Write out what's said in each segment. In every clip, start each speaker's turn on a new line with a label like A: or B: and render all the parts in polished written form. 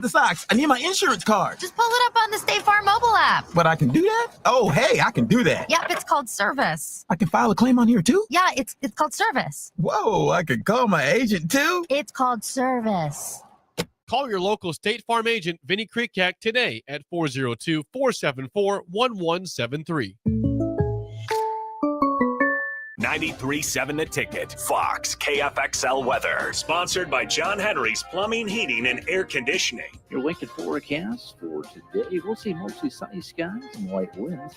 A: The socks. I need my insurance card.
B: Just pull it up on the State Farm mobile app.
A: But I can do that? Oh, hey, I can do that.
B: Yep, it's called service.
A: I can file a claim on here too?
B: Yeah, it's called service.
A: Whoa, I can call my agent too?
B: It's called service.
C: Call your local State Farm agent, Vinny Krikak, today at 402-474-1173.
D: 93.7 The Ticket, Fox, KFXL weather. Sponsored by John Henry's Plumbing, Heating, and Air Conditioning.
E: Your Lincoln forecast for today, we'll see mostly sunny skies and light winds.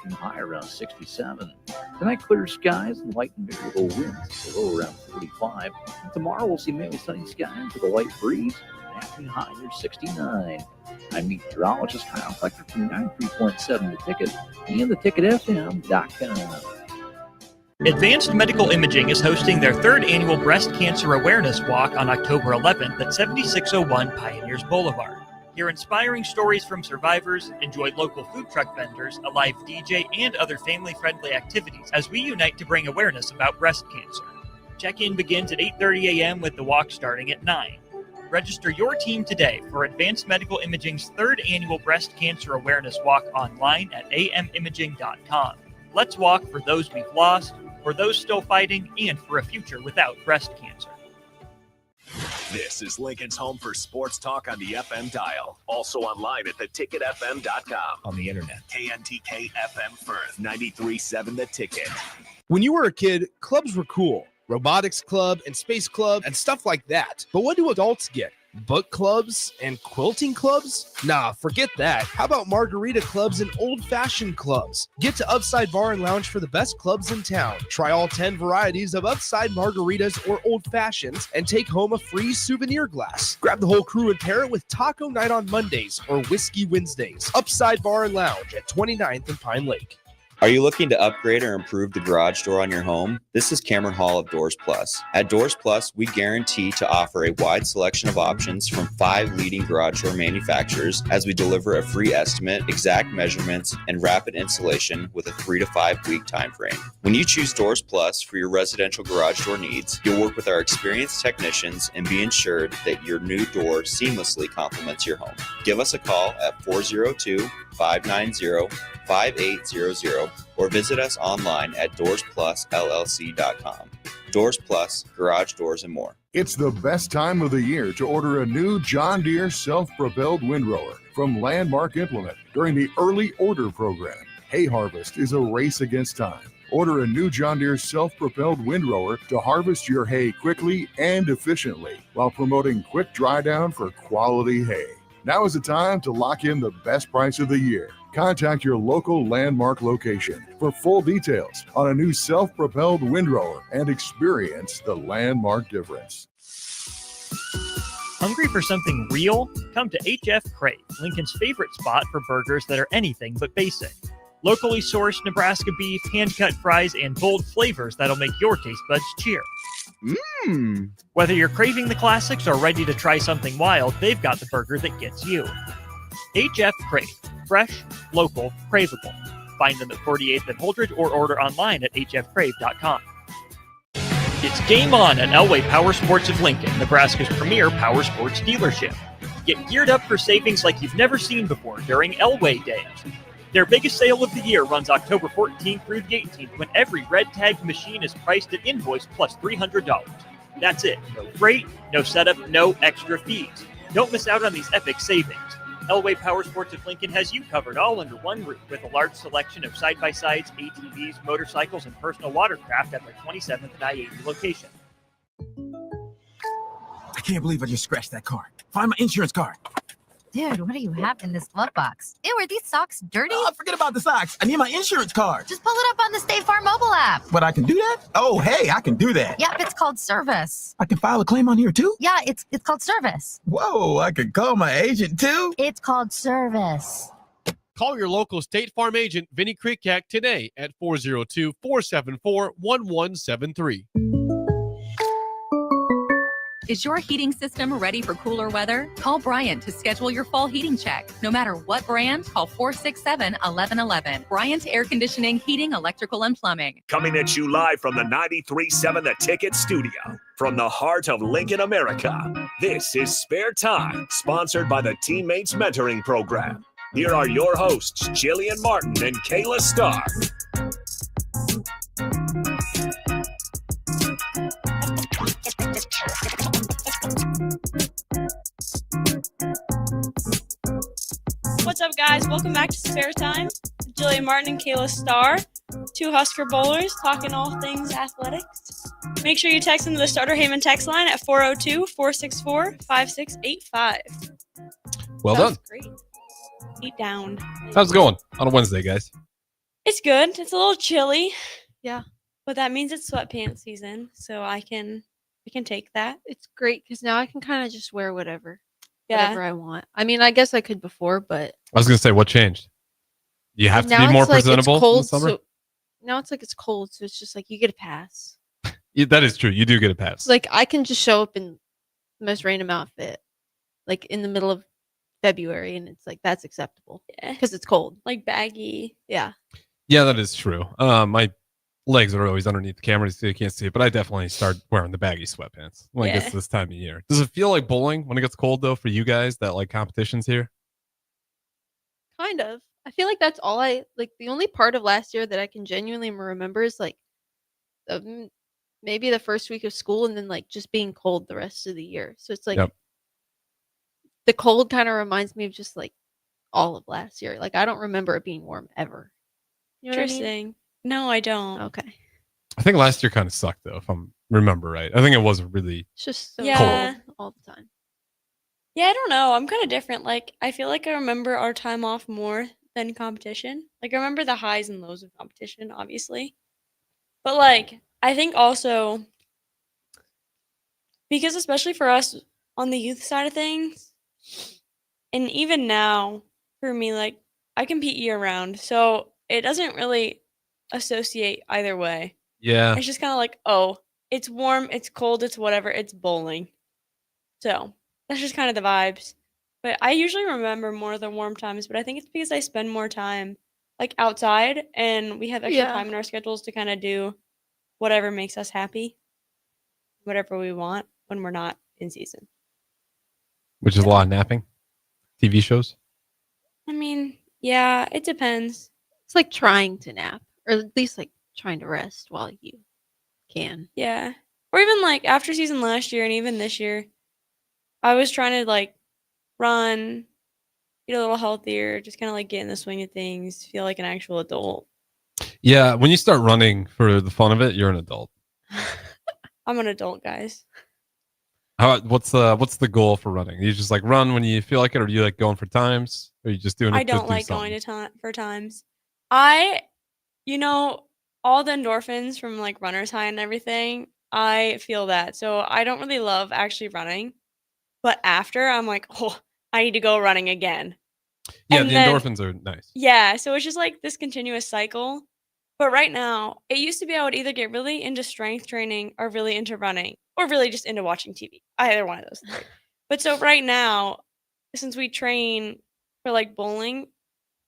E: Anything high around 67. Tonight, clear skies and light and variable winds, low around 45. And tomorrow, we'll see mainly sunny skies with a light breeze. Anything high near 69. I'm meteorologist Kyle Flecker from 93.7 The Ticket and theticketfm.com.
F: Advanced Medical Imaging is hosting their third annual Breast Cancer Awareness Walk on October 11th at 7601 Pioneers Boulevard. Hear inspiring stories from survivors, enjoy local food truck vendors, a live DJ, and other family-friendly activities as we unite to bring awareness about breast cancer. Check-in begins at 8:30 a.m. with the walk starting at 9. Register your team today for Advanced Medical Imaging's third annual Breast Cancer Awareness Walk online at amimaging.com. Let's walk for those we've lost, for those still fighting, and for a future without breast cancer.
D: This is Lincoln's home for sports talk on the FM dial. Also online at theticketfm.com.
G: On the internet.
D: KNTK FM Firth, 93.7 The Ticket.
G: When you were a kid, clubs were cool. Robotics club and space club and stuff like that. But what do adults get? Book clubs and quilting clubs? Nah, forget that. How about margarita clubs and old-fashioned clubs? Get to Upside Bar and Lounge for the best clubs in town. Try all 10 varieties of Upside margaritas or old fashions and take home a free souvenir glass. Grab the whole crew and pair it with taco night on Mondays or whiskey Wednesdays. Upside Bar and Lounge at 29th and Pine Lake.
H: Are you looking to upgrade or improve the garage door on your home? This is Cameron Hall of Doors Plus. At Doors Plus, we guarantee to offer a wide selection of options from 5 leading garage door manufacturers as we deliver a free estimate, exact measurements, and rapid installation with a 3 to 5 week time frame. When you choose Doors Plus for your residential garage door needs, you'll work with our experienced technicians and be ensured that your new door seamlessly complements your home. Give us a call at 402-590-5800 or visit us online at DoorsPlusLLC.com. Doors Plus, garage doors and more.
I: It's the best time of the year to order a new John Deere self-propelled windrower from Landmark Implement during the early order program. Hay harvest is a race against time. Order a new John Deere self-propelled windrower to harvest your hay quickly and efficiently while promoting quick dry down for quality hay. Now is the time to lock in the best price of the year. Contact your local Landmark location for full details on a new self-propelled windrower and experience the Landmark difference.
F: Hungry for something real? Come to HF Crave, Lincoln's favorite spot for burgers that are anything but basic. Locally sourced Nebraska beef, hand-cut fries, and bold flavors that'll make your taste buds cheer. Whether you're craving the classics or ready to try something wild, they've got the burger that gets you. HF Crave. Fresh, local, craveable. Find them at 48th and Holdridge or order online at hfcrave.com. It's game on at Elway Power Sports of Lincoln, Nebraska's premier power sports dealership. Get geared up for savings like you've never seen before during Elway Days. Their biggest sale of the year runs October 14th through the 18th when every red tagged machine is priced at invoice plus $300. That's it. No freight, no setup, no extra fees. Don't miss out on these epic savings. Elway Power Sports of Lincoln has you covered all under one roof with a large selection of side-by-sides, ATVs, motorcycles, and personal watercraft at their 27th and I-80 location.
A: I can't believe I just scratched that car. Find my insurance card.
B: Dude, what do you have in this glove box? Ew, are these socks dirty?
A: Oh, forget about the socks. I need my insurance card.
B: Just pull it up on the State Farm mobile app.
A: But I can do that? Oh, hey, I can do that.
B: Yep, it's called service.
A: I can file a claim on here too?
B: Yeah, it's called service.
A: Whoa, I can call my agent too?
B: It's called service.
C: Call your local State Farm agent, Vinny Krikak, today at 402-474-1173.
J: Is your heating system ready for cooler weather? Call Bryant to schedule your fall heating check. No matter what brand, call 467-1111. Bryant Air Conditioning, Heating, Electrical, and Plumbing.
D: Coming at you live from the 93.7 The Ticket studio. From the heart of Lincoln, America, this is Spare Time, sponsored by the Teammates Mentoring Program. Here are your hosts, Jillian Martin and Kayla Starr.
K: What's up, guys? Welcome back to Spare Time. Jillian Martin and Kayla Starr, two Husker bowlers talking all things athletics. Make sure you text into the Starter Haven text line at 402-464-5685.
C: Well
K: That was
C: done.
K: great. Deep down.
C: How's it going on a Wednesday, guys?
K: It's good. It's a little chilly. Yeah. But that means it's sweatpants season, so I can take that.
L: It's great because now I can kind of just wear whatever
K: Yeah.
L: I want. I mean, I guess I could before, but
C: I was going to say, what changed? You have to
L: now
C: be more
L: it's like
C: presentable
L: it's cold,
C: in the summer?
L: So now it's like it's cold, so it's just like you get a pass.
C: Yeah, that is true. You do get a pass.
L: It's like I can just show up in the most random outfit, like in the middle of February, and it's like that's acceptable
K: Yeah.
L: because it's cold.
K: Like baggy.
L: Yeah.
C: Yeah, that is true. My legs are always underneath the camera, so you can't see it, but I definitely start wearing the baggy sweatpants when it gets this time of year. Does it feel like bowling when it gets cold, though, for you guys, that like competitions here?
L: Kind of. I feel like that's all I like. The only part of last year that I can genuinely remember is like maybe the first week of school and then like just being cold the rest of the year. So it's like the cold kind of reminds me of just like all of last year. Like I don't remember it being warm ever. You know what I mean?
K: Interesting. No, I don't.
L: Okay.
C: I think last year kind of sucked, though, if I remember right. I think it was really
L: It's just so
K: Yeah.
L: cold all the time.
K: Yeah, I don't know. I'm kind of different. Like, I feel like I remember our time off more than competition. Like, I remember the highs and lows of competition, obviously. But, like, I think also because especially for us on the youth side of things, and even now for me, like, I compete year round. So it doesn't really associate either way.
C: Yeah.
K: It's just kind of like, oh, it's warm, it's cold, it's whatever, it's bowling. So that's just kind of the vibes. But I usually remember more of the warm times, but I think it's because I spend more time like outside and we have extra time in our schedules to kind of do whatever makes us happy, whatever we want when we're not in season.
C: Which is a lot of napping, TV shows.
K: I mean, yeah, it depends.
L: It's like trying to nap, or at least like trying to rest while you can.
K: Yeah. Or even like after season last year and even this year, I was trying to like run, get a little healthier, just kind of like get in the swing of things, feel like an actual adult.
C: Yeah, when you start running for the fun of it, you're an adult.
K: I'm an adult, guys.
C: What's the goal for running? You just like run when you feel like it, or do you like going for times? Or are you just doing it
K: I
C: to
K: don't
C: do
K: like
C: something?
K: going to for times. All the endorphins from like runner's high and everything, I feel that. So I don't really love actually running. But after, I'm like, oh, I need to go running again.
C: Yeah,
K: And
C: the
K: then-
C: endorphins are nice.
K: Yeah, so it's just like this continuous cycle. But right now, it used to be I would either get really into strength training or really into running or really just into watching TV. Either one of those three. But so right now, since we train for like bowling,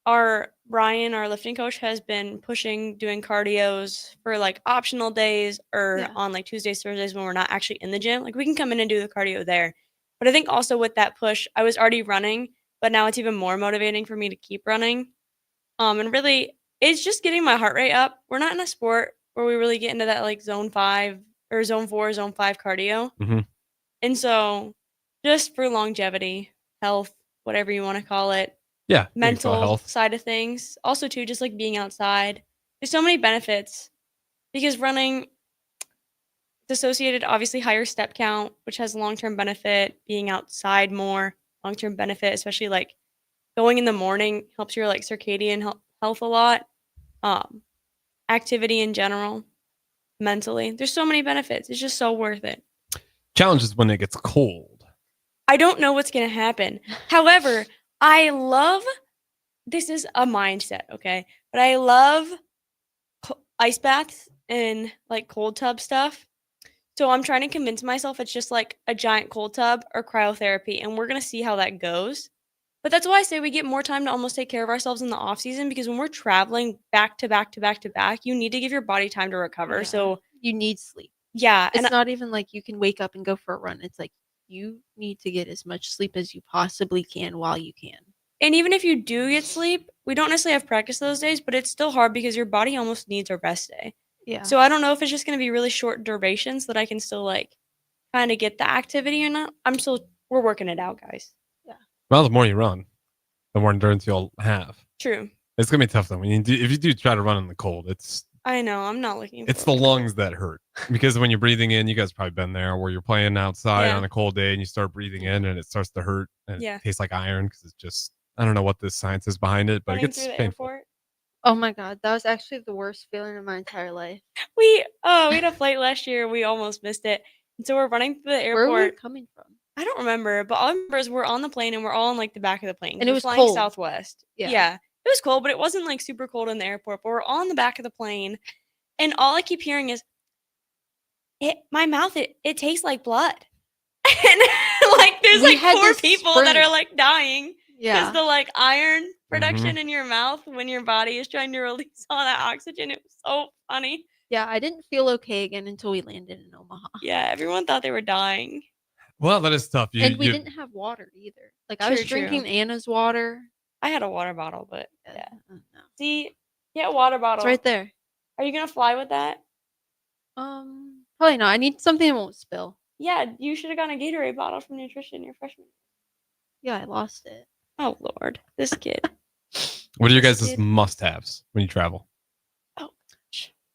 K: Brian, our lifting coach, has been pushing doing cardios for like optional days or on like Tuesdays, Thursdays when we're not actually in the gym. Like we can come in and do the cardio there. But I think also with that push, I was already running, but now it's even more motivating for me to keep running. And really, it's just getting my heart rate up. We're not in a sport where we really get into that like zone 5 or zone 4, zone 5 cardio.
C: Mm-hmm.
K: And so just for longevity, health, whatever you want to call it.
C: Yeah.
K: Mental
C: health.
K: side of things. Also, too, just like being outside. There's so many benefits because running, it's associated, obviously, higher step count, which has a long-term benefit. Being outside more, long-term benefit, especially like going in the morning helps your like circadian health a lot. Activity in general, mentally. There's so many benefits. It's just so worth it.
C: Challenge is when it gets cold.
K: I don't know what's going to happen. However, I love, this is a mindset, okay? But I love ice baths and like cold tub stuff. So I'm trying to convince myself it's just like a giant cold tub or cryotherapy, and we're gonna see how that goes. But that's why I say we get more time to almost take care of ourselves in the off season, because when we're traveling back to back to back to back, you need to give your body time to recover.
L: Yeah.
K: So
L: You need sleep.
K: yeah,
L: It's
K: and
L: not even like you can wake up and go for a run. It's like you need to get as much sleep as you possibly can while you can.
K: and even if you do get sleep, we don't necessarily have practice those days, but it's still hard because your body almost needs a rest day.
L: Yeah.
K: So I don't know if it's just gonna be really short duration so that I can still like kind of get the activity or not. We're working it out, guys.
C: Well, the more you run, the more endurance you'll have.
K: True.
C: It's gonna be tough though. If you do try to run in the cold, it's
K: I know. I'm not looking.
C: the lungs that hurt, because when you're breathing in, you guys probably been there where you're playing outside
K: Yeah.
C: on a cold day and you start breathing in and it starts to hurt and
K: Yeah.
C: it tastes like iron because it's just, I don't know what the science is behind it, but it
K: Running
C: gets
K: through the
C: painful.
K: airport.
L: Oh my god, that was actually the worst feeling of my entire life.
K: We had a flight last year. We almost missed it, and so we're running through the
L: Where were we
K: airport.
L: coming from?
K: I don't remember, but all I remember is we're on the plane and we're all in like the back of the plane.
L: And it
K: We're
L: was
K: flying
L: cold.
K: Southwest.
L: Yeah.
K: It was cold, but it wasn't like super cold in the airport. But we're on the back of the plane, and all I keep hearing is, my mouth it tastes like blood, and like there's
L: We
K: like
L: had
K: poor
L: to
K: people that
L: sprint.
K: are like dying because
L: Yeah.
K: the like iron production
C: Mhm.
K: in your mouth when your body is trying to release all that oxygen. It was so funny.
L: Yeah, I didn't feel okay again until we landed in Omaha.
K: Yeah, everyone thought they were dying.
C: Well, that is tough.
L: And we didn't have water either. Like I was
K: True, true.
L: drinking Anna's water.
K: I had a water bottle, but yeah.
L: No.
K: See, yeah, water bottle.
L: It's right there.
K: Are you gonna fly with that?
L: Probably not. I need something that won't spill.
K: Yeah, you should have gotten a Gatorade bottle from nutrition your freshman.
L: Yeah, I lost it.
K: Oh Lord, this kid.
C: What are your
K: This
C: guys'
K: kid.
C: must-haves when you travel?
K: Oh,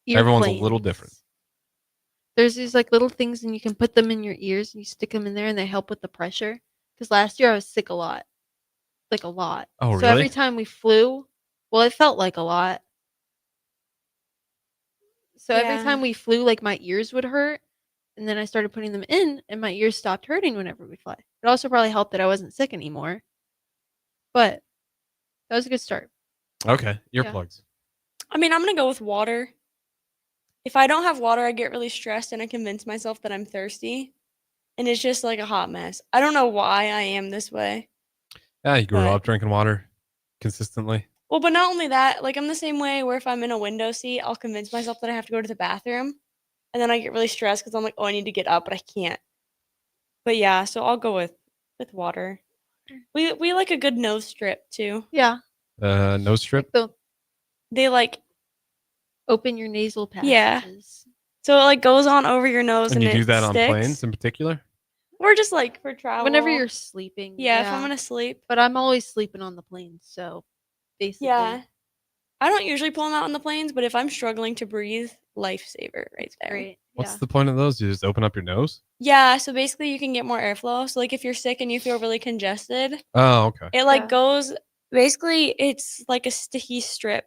C: Everyone's a little
L: Earplanes.
C: different.
L: There's these like little things and you can put them in your ears and you stick them in there and they help with the pressure. Because last year I was sick a lot. Like a lot.
C: Oh,
L: So every
C: really?
L: time we flew, well, it felt like a lot. So every
K: Yeah.
L: time we flew, like my ears would hurt. And then I started putting them in and my ears stopped hurting whenever we fly. It also probably helped that I wasn't sick anymore. But that was a good start.
C: Okay,
L: Yeah.
C: earplugs.
K: I mean, I'm gonna go with water. If I don't have water, I get really stressed and I convince myself that I'm thirsty, and it's just like a hot mess. I don't know why I am this way.
C: Yeah, you grew
K: But-
C: up drinking water consistently.
K: Well, but not only that, like I'm the same way where if I'm in a window seat, I'll convince myself that I have to go to the bathroom, and then I get really stressed because I'm like, oh, I need to get up, but I can't. But yeah, so I'll go with water. We like a good nose strip too.
L: Yeah.
C: Nose strip.
L: The
K: They like
L: open your nasal passages.
K: Yeah. so it like goes on over your nose
C: And
K: and,
C: you do
K: it
C: that on
K: sticks.
C: planes in particular?
K: Or just like for travel.
L: Whenever you're sleeping.
K: yeah, if I'm gonna sleep.
L: But I'm always sleeping on the plane, so basically.
K: Yeah. I don't usually pull them out on the planes, but if I'm struggling to breathe, lifesaver right there.
L: Great.
C: What's
L: Yeah.
C: the point of those? You just open up your nose?
K: Yeah, so basically you can get more airflow. So like if you're sick and you feel really congested,
C: Oh, okay.
K: it like
L: Yeah.
K: goes basically it's like a sticky strip.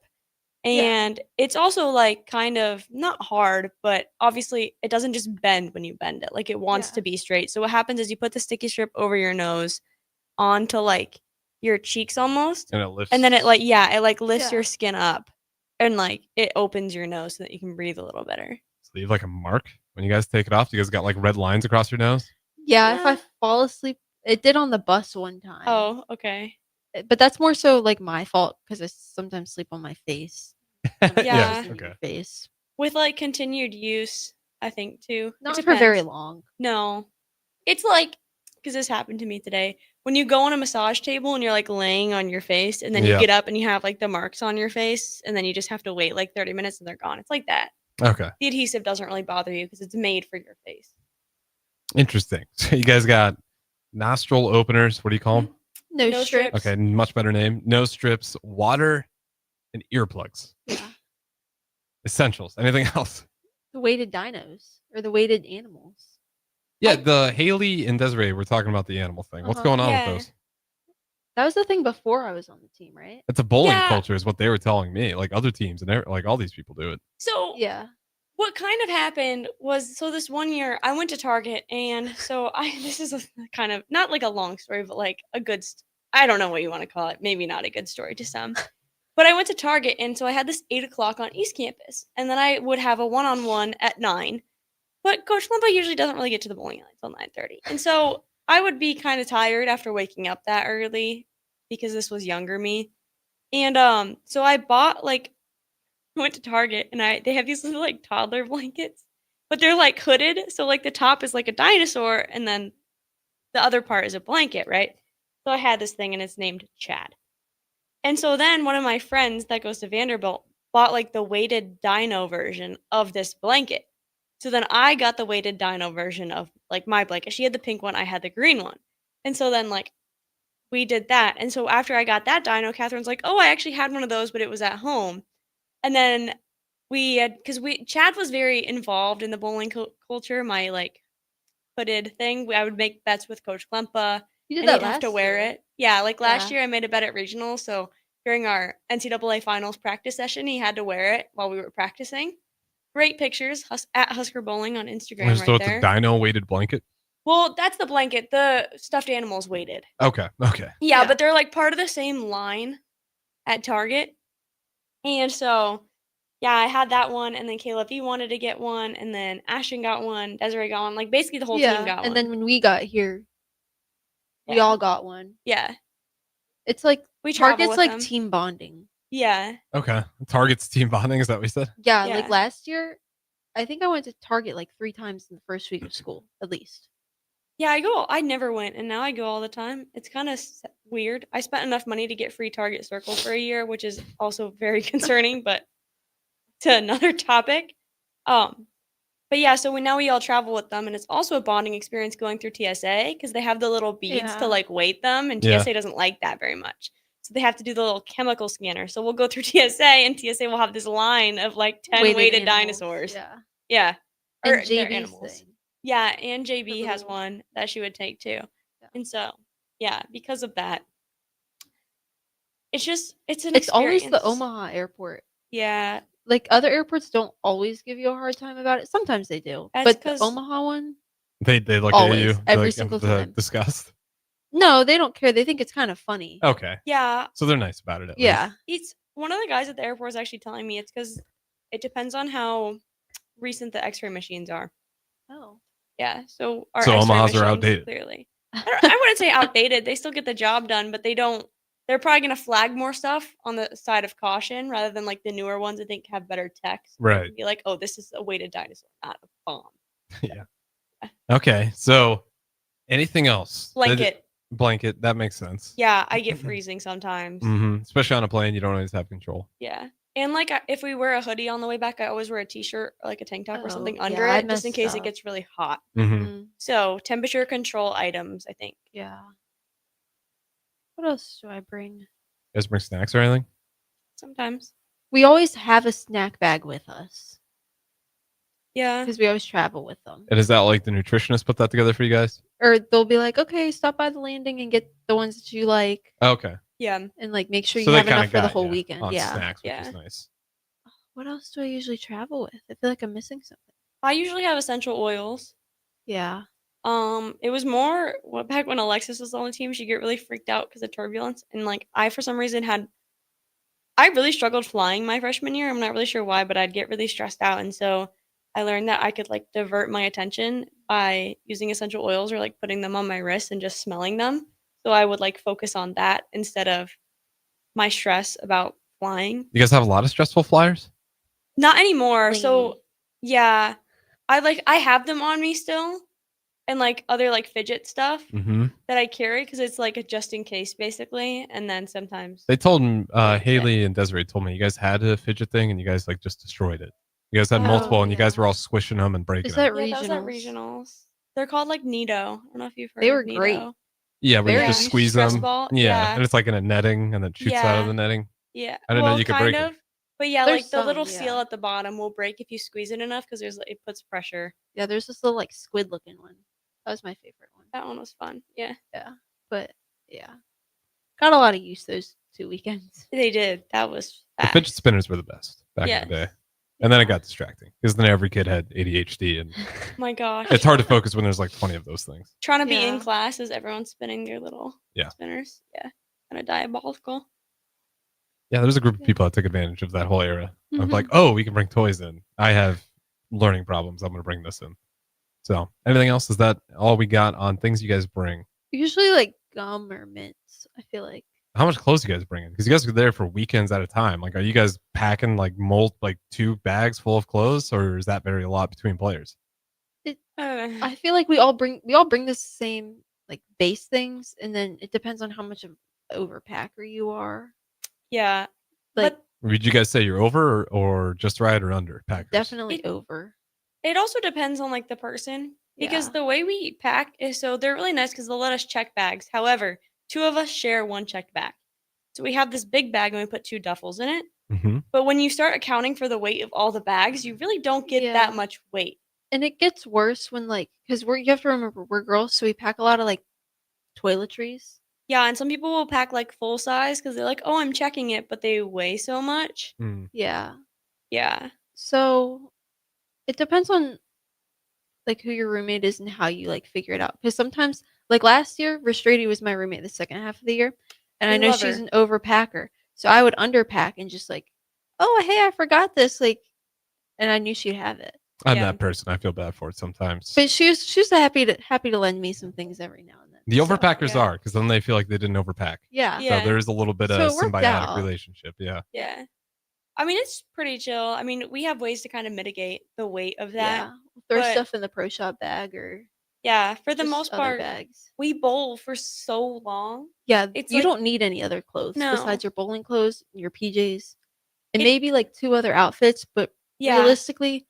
K: And it's also like kind of not hard, but obviously it doesn't just bend when you bend it. Like it wants
L: Yeah.
K: to be straight. So what happens is you put the sticky strip over your nose onto like your cheeks almost.
C: And it lifts.
K: And then it like it like lifts
L: Yeah.
K: your skin up and like it opens your nose so that you can breathe a little better.
C: So leave like a mark when you guys take it off. You guys got like red lines across your nose?
L: Yeah, if
K: Yeah.
L: I fall asleep, it did on the bus one time.
K: Oh, okay.
L: But that's more so like my fault because I sometimes sleep on my face. Sometimes
K: Yeah.
L: it's in your
C: Okay.
L: face.
K: With like continued use, I think too. It
L: Not for very
K: depends.
L: long.
K: No. It's like because this happened to me today. When you go on a massage table and you're like laying on your face and then you
C: Yeah.
K: get up and you have like the marks on your face and then you just have to wait like 30 minutes and they're gone. It's like that.
C: Okay.
K: The adhesive doesn't really bother you because it's made for your face.
C: Interesting. So you guys got nostril openers. What do you call them?
L: No
K: No
L: strips.
K: strips.
C: Okay, much better name. Nose strips, water, and earplugs.
L: Yeah.
C: Essentials. Anything else?
L: The weighted dinos or the weighted animals.
C: Yeah, the Haley and Desiree were talking about the animal thing. What's
L: Uh-huh.
C: going on
K: Yeah.
C: with those?
L: That was the thing before I was on the team, right?
C: It's a bowling
K: Yeah.
C: culture, is what they were telling me. Like other teams and like all these people do it.
K: So
L: Yeah.
K: what kind of happened was so this one year I went to Target and so I this is a kind of not like a long story but like a good I don't know what you want to call it, maybe not a good story to some, but I went to Target and so I had this 8 o'clock on East Campus and then I would have a one-on-one at 9 But Coach Limpa usually doesn't really get to the bowling alley until 9:30. And so I would be kind of tired after waking up that early because this was younger me. And so I bought went to Target and they have these little like toddler blankets, but they're like hooded. So like the top is like a dinosaur and then the other part is a blanket, right? So I had this thing and it's named Chad. And so then one of my friends that goes to Vanderbilt bought like the weighted dino version of this blanket. So then I got the weighted dino version of like my blanket. She had the pink one, I had the green one. And so then like we did that. And so after I got that dino, Catherine's like, "Oh, I actually had one of those, but it was at home." And then we had Chad was very involved in the bowling culture. My like hooded thing. I would make bets with Coach Klempa.
L: You did
K: And
L: that
K: he'd have to
L: last
K: wear
L: year.
K: it. Yeah, like last
L: Yeah.
K: year I made a bet at regional. So during our NCAA finals practice session, he had to wear it while we were practicing. Great pictures at Husker Bowling on Instagram
C: So
K: right
C: it's a
K: there.
C: dino weighted blanket.
K: Well, that's the blanket. The stuffed animals weighted.
C: Okay.
K: Yeah, but they're like part of the same line at Target. And so, yeah, I had that one, and then Kayla V wanted to get one, and then Ashton got one, Desiree got one. Like basically the whole team got one.
L: And then when we got here, we
K: Yeah.
L: all got one.
K: Yeah.
L: It's like
K: We travel
L: Target's
K: with
L: like
K: them.
L: team bonding.
K: Yeah.
C: Okay. Target's team bonding. Is that what you said?
L: Yeah,
K: Yeah.
L: like last year, I think I went to Target like 3 times in the first week of school, at least.
K: Yeah, I never went, and now I go all the time. It's kind of weird. I spent enough money to get free Target Circle for a year, which is also very concerning, but to another topic. But yeah, so now we all travel with them, and it's also a bonding experience going through TSA because they have the little beads to
L: Yeah.
K: like weight them, and
C: Yeah.
K: TSA doesn't like that very much. So they have to do the little chemical scanner. So we'll go through TSA, and TSA will have this line of like 10 weighted
L: animals,
K: dinosaurs.
L: Yeah.
K: Yeah.
L: And
K: Or they're
L: JB's
K: animals.
L: thing.
K: Yeah, and JB
L: the
K: has
L: little-
K: one that she would take too.
L: Yeah.
K: And so, yeah, because of that, it's an
L: It's always the
K: experience.
L: Omaha airport.
K: Yeah,
L: Like other airports don't always give you a hard time about it. Sometimes they do.
K: That's
L: But the
K: 'cause-
L: Omaha one,
C: They look
L: Always,
C: at you
L: every
C: like,
L: single
C: the
L: time.
C: disgust.
L: no, they don't care. They think it's kind of funny.
C: Okay.
K: yeah.
C: So they're nice about it. At
L: Yeah.
C: least.
K: It's one of the guys at the airport is actually telling me it's because it depends on how recent the X-ray machines are.
L: Oh.
K: Yeah, so our
C: So
K: X-ray
C: Omahas are
K: machines,
C: outdated.
K: Clearly, I wouldn't say outdated. They still get the job done, but they don't. They're probably gonna flag more stuff on the side of caution rather than like the newer ones. I think have better text.
C: Right.
K: Be like, oh, this is a weighted dinosaur, not a bomb.
C: Yeah. Okay. So anything else?
K: Blanket.
C: That makes sense.
K: Yeah, I get freezing sometimes.
C: Especially on a plane, you don't always have control.
K: Yeah. And like if we wear a hoodie on the way back, I always wear a t-shirt or like a tank top or something
L: Oh,
K: under
L: yeah, I
K: it just in
L: messed
K: case it
L: up.
K: gets really hot.
L: Mm,
K: So temperature control items, I think.
L: yeah. What else do I bring?
C: You guys bring snacks or anything?
K: Sometimes.
L: We always have a snack bag with us
K: Yeah.
L: because we always travel with them.
C: And is that like the nutritionist put that together for you guys?
L: Or they'll be like, okay, stop by the landing and get the ones that you like,
C: Okay.
K: Yeah.
L: and like make sure
C: So
L: you
C: they
L: have
C: kinda
L: enough for the
C: got
L: whole
C: ya
L: weekend.
C: on
L: Yeah.
C: snacks, which
K: Yeah.
C: is nice.
L: What else do I usually travel with? I feel like I'm missing something.
K: I usually have essential oils.
L: Yeah.
K: It was more back when Alexis was on the team, she'd get really freaked out because of turbulence. And like I for some reason I really struggled flying my freshman year. I'm not really sure why, but I'd get really stressed out. And so I learned that I could like divert my attention by using essential oils or like putting them on my wrist and just smelling them. So I would like focus on that instead of my stress about flying.
C: You guys have a lot of stressful flyers?
K: Not anymore.
L: Clingy.
K: So yeah, I have them on me still, and like other like fidget stuff
C: Mm-hmm.
K: that I carry because it's like a just in case basically. And then sometimes
C: They told me, Haley and Desiree told me you guys had a fidget thing and you guys like just destroyed it. You guys had multiple and you guys were all squishing them and breaking
L: Is
C: them.
L: that
K: yeah, that was at
L: regionals?
K: regionals. They're called like Nido. I don't know if you've heard.
L: They
K: of
L: were great.
K: Nido.
C: Yeah, where you
L: very
C: just
L: nice.
C: squeeze
K: Stress
C: them.
K: ball,
C: Yeah.
K: yeah.
C: And it's like in a netting and then shoots out of
K: Yeah.
C: the netting.
K: Yeah,
C: I didn't know
K: well,
C: you could
K: kind
C: break
K: of.
C: it.
K: But yeah,
L: There's
K: like the little
L: some,
K: seal
L: yeah.
K: at the bottom will break if you squeeze it enough because it puts pressure.
L: Yeah, there's this little like squid looking one. That was my favorite one.
K: That one was fun. Yeah,
L: Yeah. But yeah. Got a lot of use those 2 weekends.
K: they did. That was
C: The
K: fast.
C: fidget spinners were the best back in the day.
K: Yes.
C: And then it got distracting because then every kid had ADHD and
K: My gosh,
C: it's hard to focus when there's like 20 of those things.
K: trying to be in
L: Yeah.
K: class as everyone's spinning their little
C: Yeah.
K: spinners. Yeah, kind of diabolical.
C: Yeah, there's a group of people that took advantage of that whole era. Of
L: Mhm.
C: like, oh, we can bring toys in. I have learning problems. I'm going to bring this in. So anything else? Is that all we got on things you guys bring?
L: Usually like gum or mints, I feel like.
C: How much clothes you guys bringing? Because you guys are there for weekends at a time. Like, are you guys packing like 2 bags full of clothes, or is that vary a lot between players?
L: I feel like we all bring the same like base things, and then it depends on how much of overpacker you are.
K: Yeah.
L: Like
C: Would you guys say you're over or just right or under packers?
L: definitely over.
K: It also depends on like the person because the way we pack is so they're really nice because they'll let us check bags. However, 2 of us share one checked bag. So we have this big bag and we put 2 duffels in it.
C: Mm-hmm.
K: But when you start accounting for the weight of all the bags, you really don't get that much weight.
L: And it gets worse when like because you have to remember we're girls, so we pack a lot of like toiletries.
K: Yeah, and some people will pack like full size because they're like, oh, I'm checking it, but they weigh so much.
L: Yeah.
K: Yeah.
L: So it depends on like who your roommate is and how you like figure it out. Because sometimes, like last year, Restrady was my roommate the second half of the year, and I know she's an overpacker, so I would underpack and just like, oh hey, I forgot this, like, and I knew she'd have it.
C: I'm that person. I feel bad for it sometimes.
L: But she's happy to lend me some things every now and then.
C: The overpackers are, because then they feel like they didn't overpack.
L: Yeah.
C: So there is a little bit
L: So
C: of
L: it worked
C: symbiotic
L: out.
C: relationship. Yeah.
K: Yeah. I mean, it's pretty chill. I mean, we have ways to kind of mitigate the weight of that.
L: Yeah. Throw
K: but-
L: stuff in the pro shop bag or
K: Yeah, for the
L: just
K: most
L: other
K: part,
L: bags.
K: we bowl for so long.
L: Yeah,
K: It's
L: you
K: like-
L: don't need any other clothes
K: No.
L: besides your bowling clothes, your PJs, and maybe like 2 other outfits. But
K: Yeah.
L: realistically,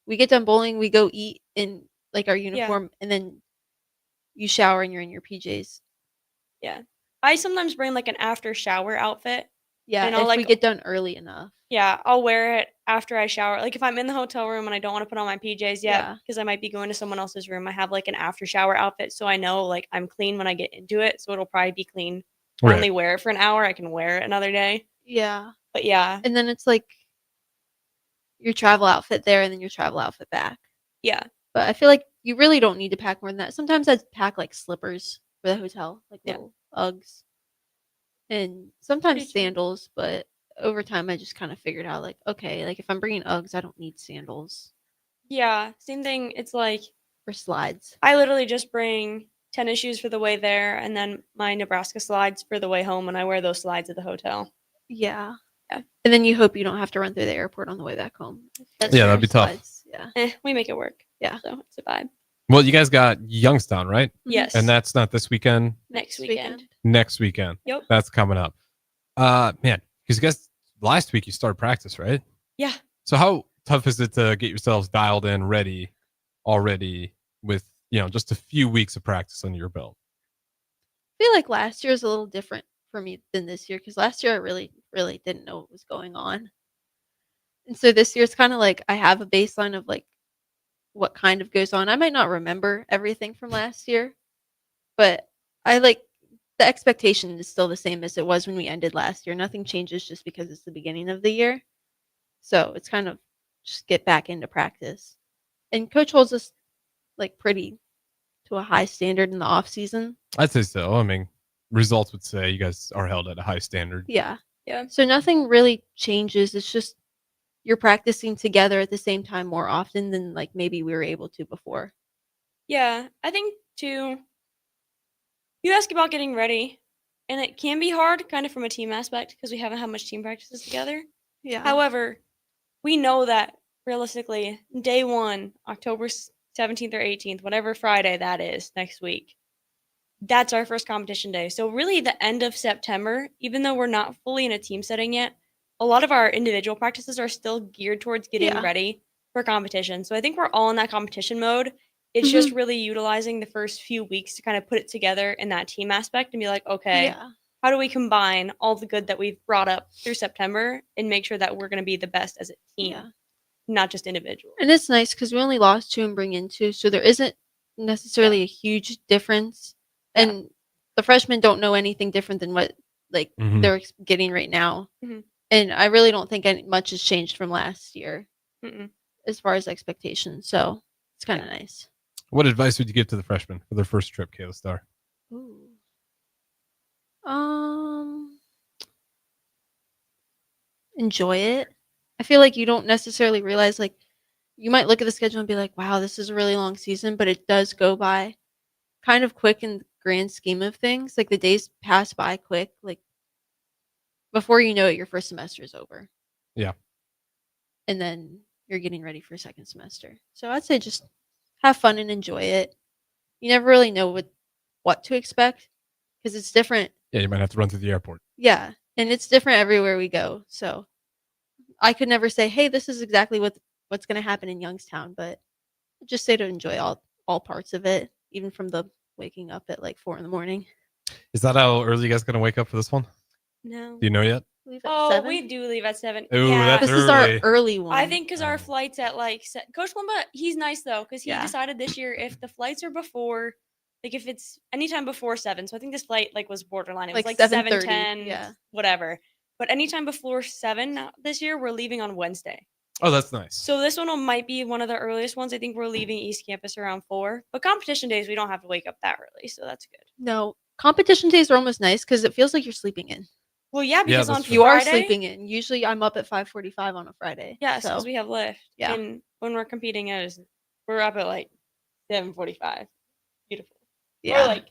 L: we get done bowling, we go eat in like our uniform, and then you shower and you're in your PJs.
K: Yeah. I sometimes bring like an after shower outfit.
L: Yeah,
K: and I'll
L: if
K: like
L: we get done early enough.
K: Yeah, I'll wear it after I shower. Like if I'm in the hotel room and I don't want to put on my PJs yet
L: Yeah.
K: because I might be going to someone else's room, I have like an after shower outfit so I know like I'm clean when I get into it. So it'll probably be clean. I
C: Right.
K: only wear it for an hour. I can wear it another day.
L: Yeah.
K: But yeah.
L: And then it's like your travel outfit there and then your travel outfit back.
K: Yeah.
L: But I feel like you really don't need to pack more than that. Sometimes I'd pack like slippers for the hotel, like little Uggs. And sometimes sandals, but over time I just kind of figured out like, okay, like if I'm bringing Uggs, I don't need sandals
K: Yeah. Same thing. It's like
L: or slides.
K: I literally just bring tennis shoes for the way there and then my Nebraska slides for the way home and I wear those slides at the hotel.
L: Yeah.
K: Yeah.
L: And then you hope you don't have to run through the airport on the way back home.
C: Yeah, that'd be tough.
L: Slides. Yeah.
K: We make it work.
L: Yeah.
K: So it's a vibe.
C: Well, you guys got Youngstown, right?
K: Yes.
C: And that's not this weekend.
K: Next weekend.
C: Next weekend.
K: Yep.
C: That's coming up. Man, because you guys last week you started practice, right?
K: Yeah.
C: So how tough is it to get yourselves dialed in, ready already with just a few weeks of practice under your belt?
L: I feel like last year is a little different for me than this year because last year I really didn't know what was going on. And so this year it's kind of like I have a baseline of like what kind of goes on. I might not remember everything from last year, but I like the expectation is still the same as it was when we ended last year. Nothing changes just because it's the beginning of the year. So it's kind of just get back into practice. And coach holds us like pretty to a high standard in the off season.
C: I'd say so. I mean, results would say you guys are held at a high standard.
L: Yeah.
K: Yeah.
L: So nothing really changes. It's just you're practicing together at the same time more often than like maybe we were able to before.
K: Yeah. I think too, you ask about getting ready, and it can be hard kind of from a team aspect because we haven't had much team practices together.
L: Yeah.
K: However, we know that realistically, day one, October 17th or 18th, whatever Friday that is next week, that's our first competition day. So really the end of September, even though we're not fully in a team setting yet, a lot of our individual practices are still geared towards getting ready for competition. So I think we're all in that competition mode. It's just really utilizing the first few weeks to kind of put it together in that team aspect and be like, okay, how do we combine all the good that we've brought up through September and make sure that we're going to be the best as a team, not just individual.
L: And it's nice because we only lost 2 and bring in 2, so there isn't necessarily a huge difference. And the freshmen don't know anything different than what like they're getting right now. And I really don't think much has changed from last year as far as expectations. So it's kind of nice.
C: What advice would you give to the freshmen for their first trip, Kayla Starr?
L: Ooh. Enjoy it. I feel like you don't necessarily realize like you might look at the schedule and be like, wow, this is a really long season, but it does go by kind of quick in the grand scheme of things. Like the days pass by quick. Like before you know it, your first semester is over.
C: Yeah.
L: And then you're getting ready for second semester. So I'd say just have fun and enjoy it. You never really know what to expect because it's different.
C: Yeah, you might have to run through the airport.
L: Yeah, and it's different everywhere we go. So I could never say, hey, this is exactly what's going to happen in Youngstown, but just say to enjoy all parts of it, even from the waking up at like 4 a.m.
C: Is that how early you guys going to wake up for this one?
K: No.
C: Do you know yet?
L: Leave at
K: Oh,
L: 7?
K: we do leave at 7.
C: Ooh,
K: yeah.
C: that's
L: This is our early one.
K: I think because our flight's at like Coach Lumba, he's nice though because he
L: Yeah.
K: decided this year if the flights are before, like if it's anytime before 7. So I think this flight like was borderline. It was
L: Like
K: like
L: 7:30,
K: 7:10,
L: yeah.
K: whatever. But anytime before 7 now, this year, we're leaving on Wednesday.
C: Oh, that's nice.
K: So this one might be one of the earliest ones. I think we're leaving East Campus around 4. But competition days, we don't have to wake up that early, so that's good.
L: No, competition days are almost nice because it feels like you're sleeping in.
K: Well, yeah, because on
L: you are
K: Friday-
L: sleeping in. Usually, I'm up at 5:45 on a Friday.
K: Yes,
L: so
K: because we have lift.
L: Yeah.
K: And when we're competing, we're up at like 7:45. Beautiful.
L: Yeah.
K: Or like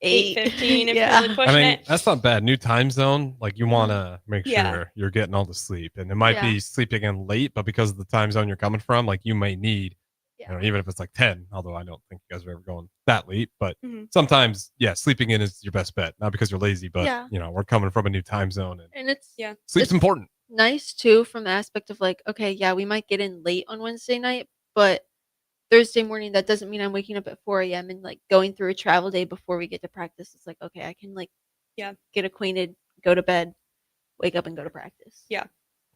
K: 8:15 if
L: Yeah.
K: you're really pushing
C: I mean,
K: it.
C: that's not bad. New time zone, like you want to make
K: Yeah.
C: sure you're getting all the sleep, and it might
L: Yeah.
C: be sleeping in late, but because of the time zone you're coming from, like you may need, you know, even if it's like 10. Although I don't think you guys are ever going that late, but
K: Mhm.
C: sometimes, yeah, sleeping in is your best bet. Not because you're lazy, but
L: Yeah.
C: you know, we're coming from a new time zone, and
L: And it's
C: sleep's
L: it's
C: important.
L: nice too from the aspect of like, okay, yeah, we might get in late on Wednesday night, but Thursday morning, that doesn't mean I'm waking up at 4 a.m. and like going through a travel day before we get to practice. It's like, okay, I can like get acquainted, go to bed, wake up and go to practice.
K: Yeah.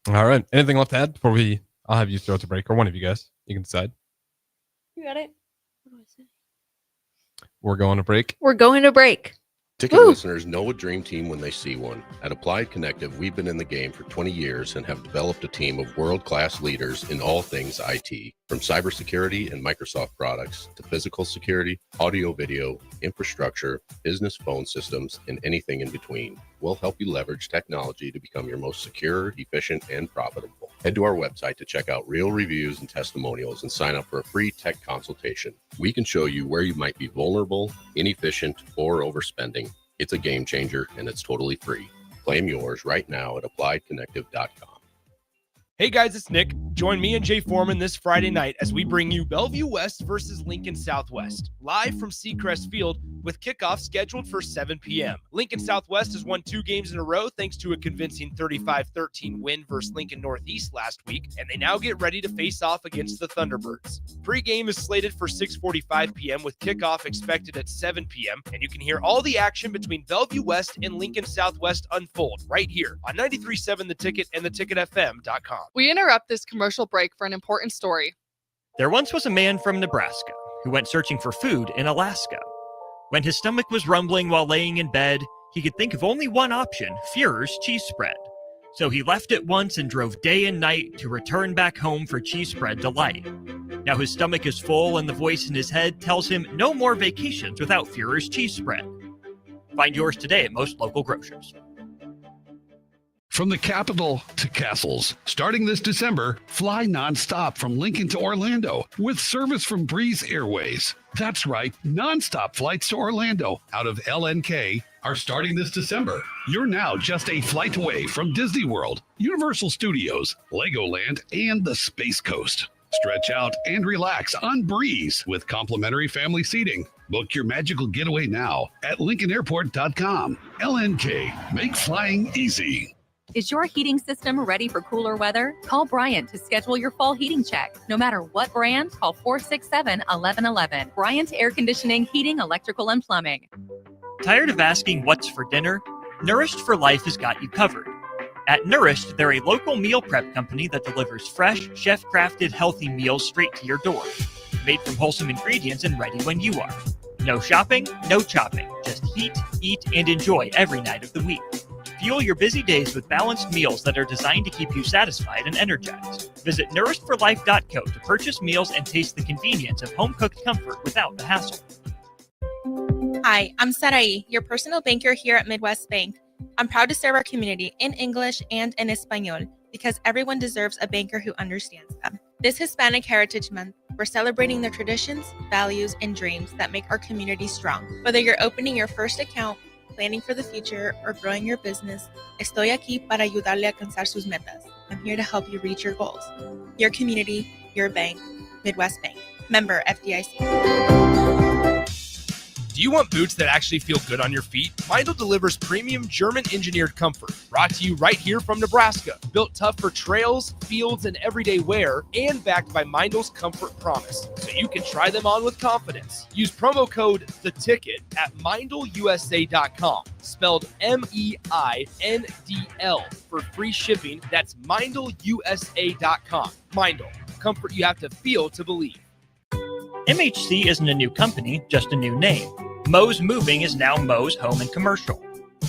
C: All right. Anything left to add before I'll have you throw it to break, or one of you guys. You can decide.
K: You got it.
C: We're going to break.
L: We're going to break.
M: Ticket
L: Woo!
M: listeners know a dream team when they see one. At Applied Connective, we've been in the game for 20 years and have developed a team of world-class leaders in all things IT, from cybersecurity and Microsoft products to physical security, audio-video, infrastructure, business phone systems, and anything in between. We'll help you leverage technology to become your most secure, efficient, and profitable. Head to our website to check out real reviews and testimonials and sign up for a free tech consultation. We can show you where you might be vulnerable, inefficient, or overspending. It's a game changer, and it's totally free. Claim yours right now at appliedconnective.com.
G: Hey guys, it's Nick. Join me and Jay Foreman this Friday night as we bring you Bellevue West versus Lincoln Southwest, live from Seacrest Field with kickoff scheduled for 7 p.m. Lincoln Southwest has won 2 games in a row thanks to a convincing 35-13 win versus Lincoln Northeast last week, and they now get ready to face off against the Thunderbirds. Pre-game is slated for 6:45 p.m. with kickoff expected at 7 p.m., and you can hear all the action between Bellevue West and Lincoln Southwest unfold right here on 93.7 The Ticket and theticketfm.com.
N: We interrupt this commercial break for an important story.
F: There once was a man from Nebraska who went searching for food in Alaska. When his stomach was rumbling while laying in bed, he could think of only one option, Führer's cheese spread. So he left it once and drove day and night to return back home for cheese spread delight. Now his stomach is full and the voice in his head tells him no more vacations without Führer's cheese spread. Find yours today at most local grocers.
O: From the capital to castles, starting this December, fly nonstop from Lincoln to Orlando with service from Breeze Airways. That's right, nonstop flights to Orlando out of LNK are starting this December. You're now just a flight away from Disney World, Universal Studios, Legoland, and the Space Coast. Stretch out and relax on Breeze with complimentary family seating. Book your magical getaway now at LincolnAirport.com. LNK, make flying easy.
J: Is your heating system ready for cooler weather? Call Bryant to schedule your fall heating check. No matter what brand, call 467-1111. Bryant Air Conditioning, Heating, Electrical, and Plumbing.
F: Tired of asking what's for dinner? Nourished for Life has got you covered. At Nourished, they're a local meal prep company that delivers fresh, chef-crafted, healthy meals straight to your door. Made from wholesome ingredients and ready when you are. No shopping, no chopping. Just heat, eat, and enjoy every night of the week. Fuel your busy days with balanced meals that are designed to keep you satisfied and energized. Visit nourishedforlife.co to purchase meals and taste the convenience of home-cooked comfort without the hassle.
P: Hi, I'm Sarai, your personal banker here at Midwest Bank. I'm proud to serve our community in English and in Espanol because everyone deserves a banker who understands them. This Hispanic Heritage Month, we're celebrating the traditions, values, and dreams that make our community strong. Whether you're opening your first account, planning for the future, or growing your business, estoy aquí para ayudarle a alcanzar sus metas. I'm here to help you reach your goals. Your community, your bank, Midwest Bank. Member FDIC.
G: Do you want boots that actually feel good on your feet? Meindl delivers premium German-engineered comfort, brought to you right here from Nebraska. Built tough for trails, fields, and everyday wear, and backed by Meindl's Comfort Promise, so you can try them on with confidence. Use promo code THETICKET at MeindlUSA.com, spelled MEINDL, for free shipping. That's MeindlUSA.com. Meindl, comfort you have to feel to believe.
F: MHC isn't a new company, just a new name. Moe's Moving is now Moe's Home and Commercial.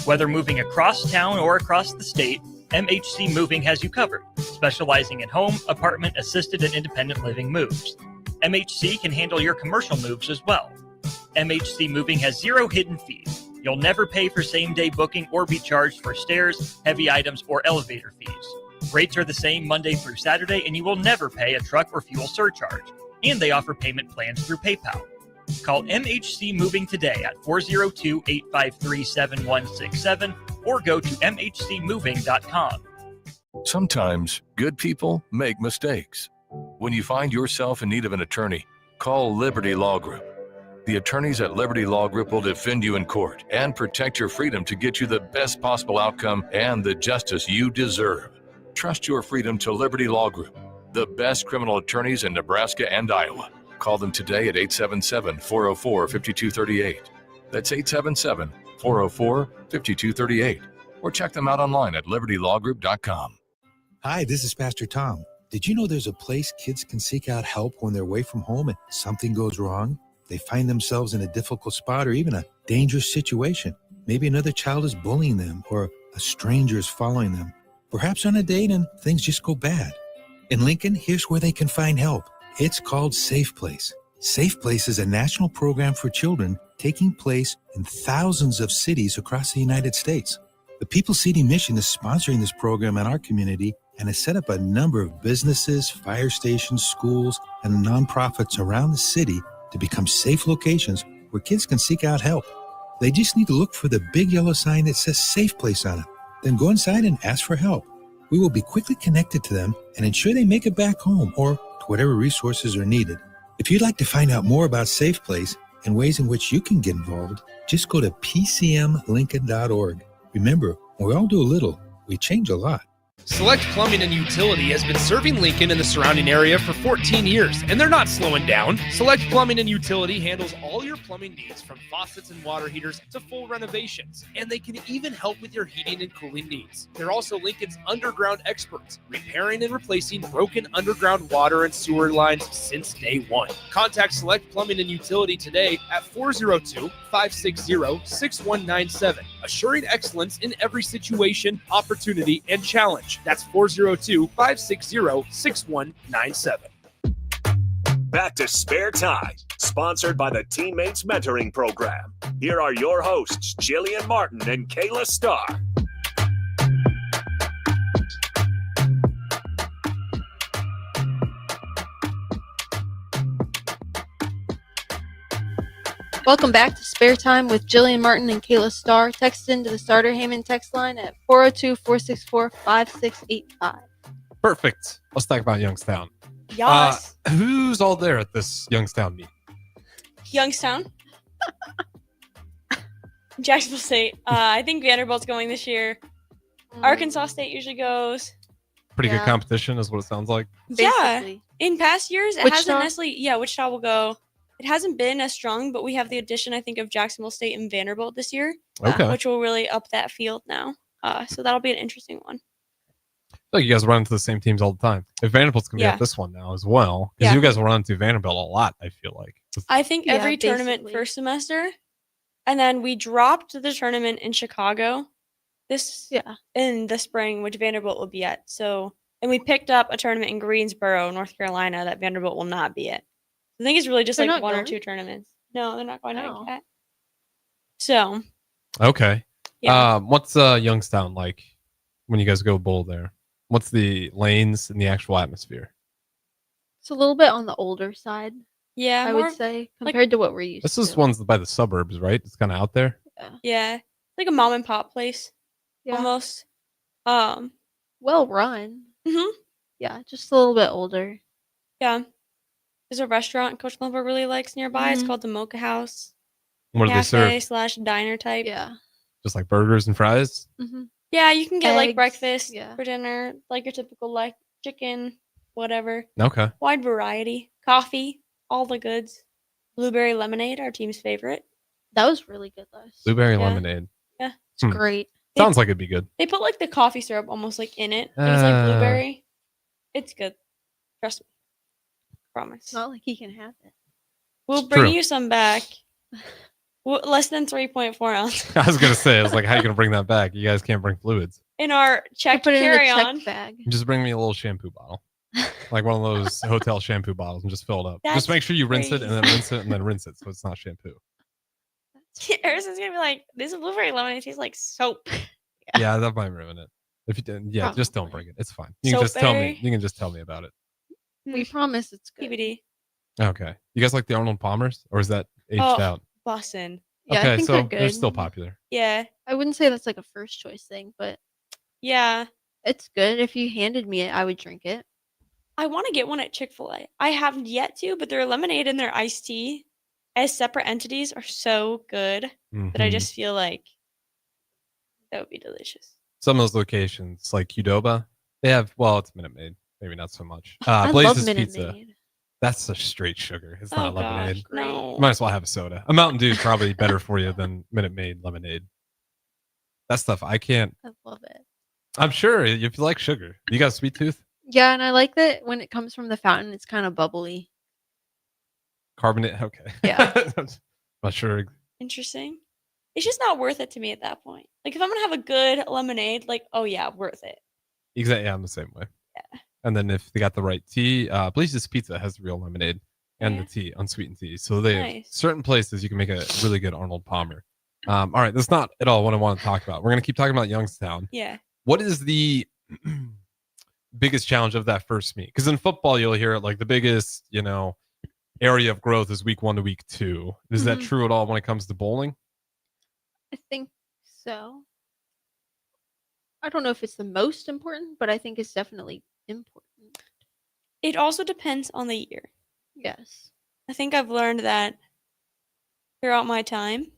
F: Whether moving across town or across the state, MHC Moving has you covered, specializing in home, apartment, assisted, and independent living moves. MHC can handle your commercial moves as well. MHC Moving has 0 hidden fees. You'll never pay for same-day booking or be charged for stairs, heavy items, or elevator fees. Rates are the same Monday through Saturday, and you will never pay a truck or fuel surcharge. And they offer payment plans through PayPal. Call MHC Moving today at 402-853-7167 or go to mhcmoving.com.
Q: Sometimes good people make mistakes. When you find yourself in need of an attorney, call Liberty Law Group. The attorneys at Liberty Law Group will defend you in court and protect your freedom to get you the best possible outcome and the justice you deserve. Trust your freedom to Liberty Law Group, the best criminal attorneys in Nebraska and Iowa. Call them today at 877-404-5238. That's 877-404-5238. Or check them out online at libertylawgroup.com.
R: Hi, this is Pastor Tom. Did you know there's a place kids can seek out help when they're away from home and something goes wrong? They find themselves in a difficult spot or even a dangerous situation. Maybe another child is bullying them or a stranger is following them. Perhaps on a date and things just go bad. In Lincoln, here's where they can find help. It's called Safe Place. Safe Place is a national program for children taking place in thousands of cities across the United States. The People City Mission is sponsoring this program in our community and has set up a number of businesses, fire stations, schools, and nonprofits around the city to become safe locations where kids can seek out help. They just need to look for the big yellow sign that says Safe Place on it. Then go inside and ask for help. We will be quickly connected to them and ensure they make it back home or to whatever resources are needed. If you'd like to find out more about Safe Place and ways in which you can get involved, just go to pcmlincoln.org. Remember, when we all do a little, we change a lot.
G: Select Plumbing and Utility has been serving Lincoln and the surrounding area for 14 years, and they're not slowing down. Select Plumbing and Utility handles all your plumbing needs, from faucets and water heaters to full renovations, and they can even help with your heating and cooling needs. They're also Lincoln's underground experts, repairing and replacing broken underground water and sewer lines since day one. Contact Select Plumbing and Utility today at 402-560-6197, assuring excellence in every situation, opportunity, and challenge. That's 402-560-6197.
D: Back to Spare Time, sponsored by the Teammates Mentoring Program. Here are your hosts, Jillian Martin and Kayla Starr.
L: Welcome back to Spare Time with Jillian Martin and Kayla Starr. Text into the Starter Heyman text line at 402-464-5685.
C: Perfect. Let's talk about Youngstown.
K: Yes.
C: Who's all there at this Youngstown meet?
K: Youngstown. Jacksonville State. I think Vanderbilt's going this year. Arkansas State usually goes.
C: Pretty good competition is what it sounds like.
K: Yeah. In past years, it
L: Wichita?
K: hasn't necessarily. Yeah, Wichita will go. It hasn't been as strong, but we have the addition, I think, of Jacksonville State and Vanderbilt this year,
C: Okay.
K: which will really up that field now. So that'll be an interesting one.
C: I feel like you guys run into the same teams all the time. If Vanderbilt's going to be
K: Yeah.
C: at this one now as well, because
K: Yeah.
C: you guys will run into Vanderbilt a lot, I feel like.
K: I think
L: Yeah,
K: every tournament
L: basically.
K: first semester, and then we dropped the tournament in Chicago in the spring, which Vanderbilt will be at. So, and we picked up a tournament in Greensboro, North Carolina, that Vanderbilt will not be at. I think it's really just
L: They're
K: like
L: not
K: one or
L: going?
K: two tournaments. No, they're not going
L: No.
K: to. So,
C: Okay.
K: Yeah.
C: What's Youngstown like when you guys go bowl there? What's the lanes and the actual atmosphere?
L: It's a little bit on the older side.
K: Yeah,
L: I
K: more
L: would say
K: like
L: compared to what we're used
C: This
L: to.
C: is one's by the suburbs, right? It's kind of out there.
K: yeah, like a mom and pop place
L: Yeah.
K: almost.
L: Well run.
K: Mhm.
L: Yeah, just a little bit older.
K: Yeah. There's a restaurant Coach Lumber really likes nearby. It's
L: Mhm.
K: called the Mocha House.
C: What do they serve?
K: Cafe/diner type.
L: Yeah.
C: Just like burgers and fries.
L: Mhm.
K: Yeah, you can get like
L: Eggs,
K: breakfast
L: yeah.
K: for dinner, like your typical like chicken, whatever.
C: Okay.
K: Wide variety. Coffee, all the goods. Blueberry lemonade, our team's favorite.
L: That was really good last.
C: Blueberry
K: Yeah.
C: lemonade.
K: Yeah.
L: It's great.
C: Sounds like it'd be good.
K: They put like the coffee syrup almost like in it. Like it's like blueberry. It's good. Trust me. Promise.
L: It's not like he can have it.
K: We'll bring
C: True.
K: you some back. Less than 3.4 ounces.
C: I was gonna say, I was like, how you gonna bring that back? You guys can't bring fluids.
K: In our checked
L: put it in the
K: carry-on.
L: checked bag.
C: Just bring me a little shampoo bottle, like one of those hotel shampoo bottles, and just fill it up.
K: That's
C: just make sure you rinse it and then rinse it and then rinse it, so it's not shampoo.
K: Harrison's gonna be like, this blueberry lemonade tastes like soap.
C: Yeah, that might ruin it. If you didn't, yeah, just don't bring it. It's fine. You can just tell me.
K: Soapberry.
C: You can just tell me about it.
L: We promise it's good.
K: TBD.
C: Okay. You guys like the Arnold Palmers, or is that aged
K: Oh,
C: out?
K: bussin'.
L: Yeah, I
C: Okay,
L: think
C: so
L: they're
C: they're
L: good.
C: still popular.
K: Yeah.
L: I wouldn't say that's like a first choice thing, but
K: Yeah.
L: it's good. If you handed me it, I would drink it.
K: I want to get one at Chick-fil-A. I haven't yet to, but their lemonade and their iced tea as separate entities are so good that I
C: Mhm.
K: just feel like that would be delicious.
C: Some of those locations, like Qdoba, they have. Well, it's Minute Maid, maybe not so much.
L: I love
C: Blazes
L: Minute
C: Pizza.
L: Maid.
C: That's a straight sugar. It's
K: Oh
C: not lemonade.
K: gosh, no.
C: You might as well have a soda. A Mountain Dew is probably better for you than Minute Maid lemonade. That stuff I can't.
L: I love it.
C: I'm sure if you like sugar, you got a sweet tooth,
L: Yeah, and I like that when it comes from the fountain, it's kind of bubbly.
C: carbonate. Okay.
L: Yeah.
C: Not sure.
K: Interesting. It's just not worth it to me at that point. Like if I'm gonna have a good lemonade, like oh yeah, worth it.
C: Exactly. Yeah, I'm the same way.
K: Yeah.
C: And then if they got the right tea, Blazes Pizza has real lemonade and
K: Yeah.
C: the tea, unsweetened tea. So they have
K: Nice.
C: certain places you can make a really good Arnold Palmer. All right, that's not at all what I want to talk about. We're gonna keep talking about Youngstown.
K: Yeah.
C: What is the biggest challenge of that first meet? Because in football, you'll hear it like the biggest, area of growth is week 1 to week 2. Is that
L: Mhm.
C: true at all when it comes to bowling?
L: I think so. I don't know if it's the most important, but I think it's definitely important.
K: It also depends on the year.
L: Yes.
K: I think I've learned that throughout my time.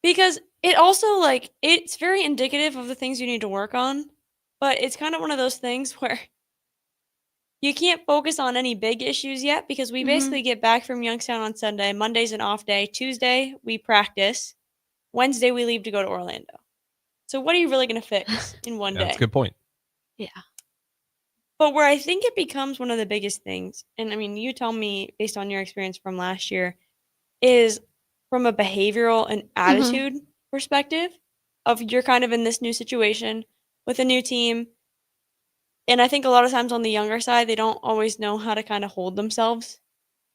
K: Because it also like it's very indicative of the things you need to work on, but it's kind of one of those things where you can't focus on any big issues yet because we basically get back from Youngstown on Sunday. Monday's an off day. Tuesday we practice. Wednesday we leave to go to Orlando. So what are you really going to fix in one
C: Yeah,
K: day?
C: that's a good point.
L: Yeah.
K: But where I think it becomes one of the biggest things, and I mean, you tell me based on your experience from last year, is from a behavioral and attitude perspective of you're kind of in this new situation with a new team. And I think a lot of times on the younger side, they don't always know how to kind of hold themselves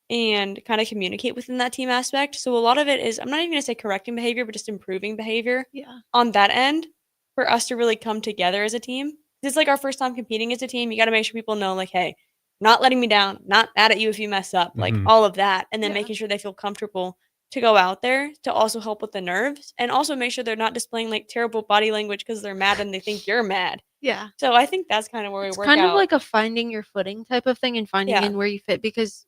K: and kind of communicate within that team aspect. So a lot of it is, I'm not even going to say correcting behavior, but just improving behavior
L: Yeah.
K: on that end for us to really come together as a team. It's like our first time competing as a team. You got to make sure people know, like, hey, not letting me down, not mad at you if you mess up, like all of that. And then making sure they feel comfortable to go out there to also help with the nerves and also make sure they're not displaying like terrible body language because they're mad and they think you're mad.
L: Yeah.
K: So I think that's kind of where
L: It's
K: we work
L: kind
K: out.
L: of like a finding your footing type of thing and finding
K: Yeah.
L: in where you fit because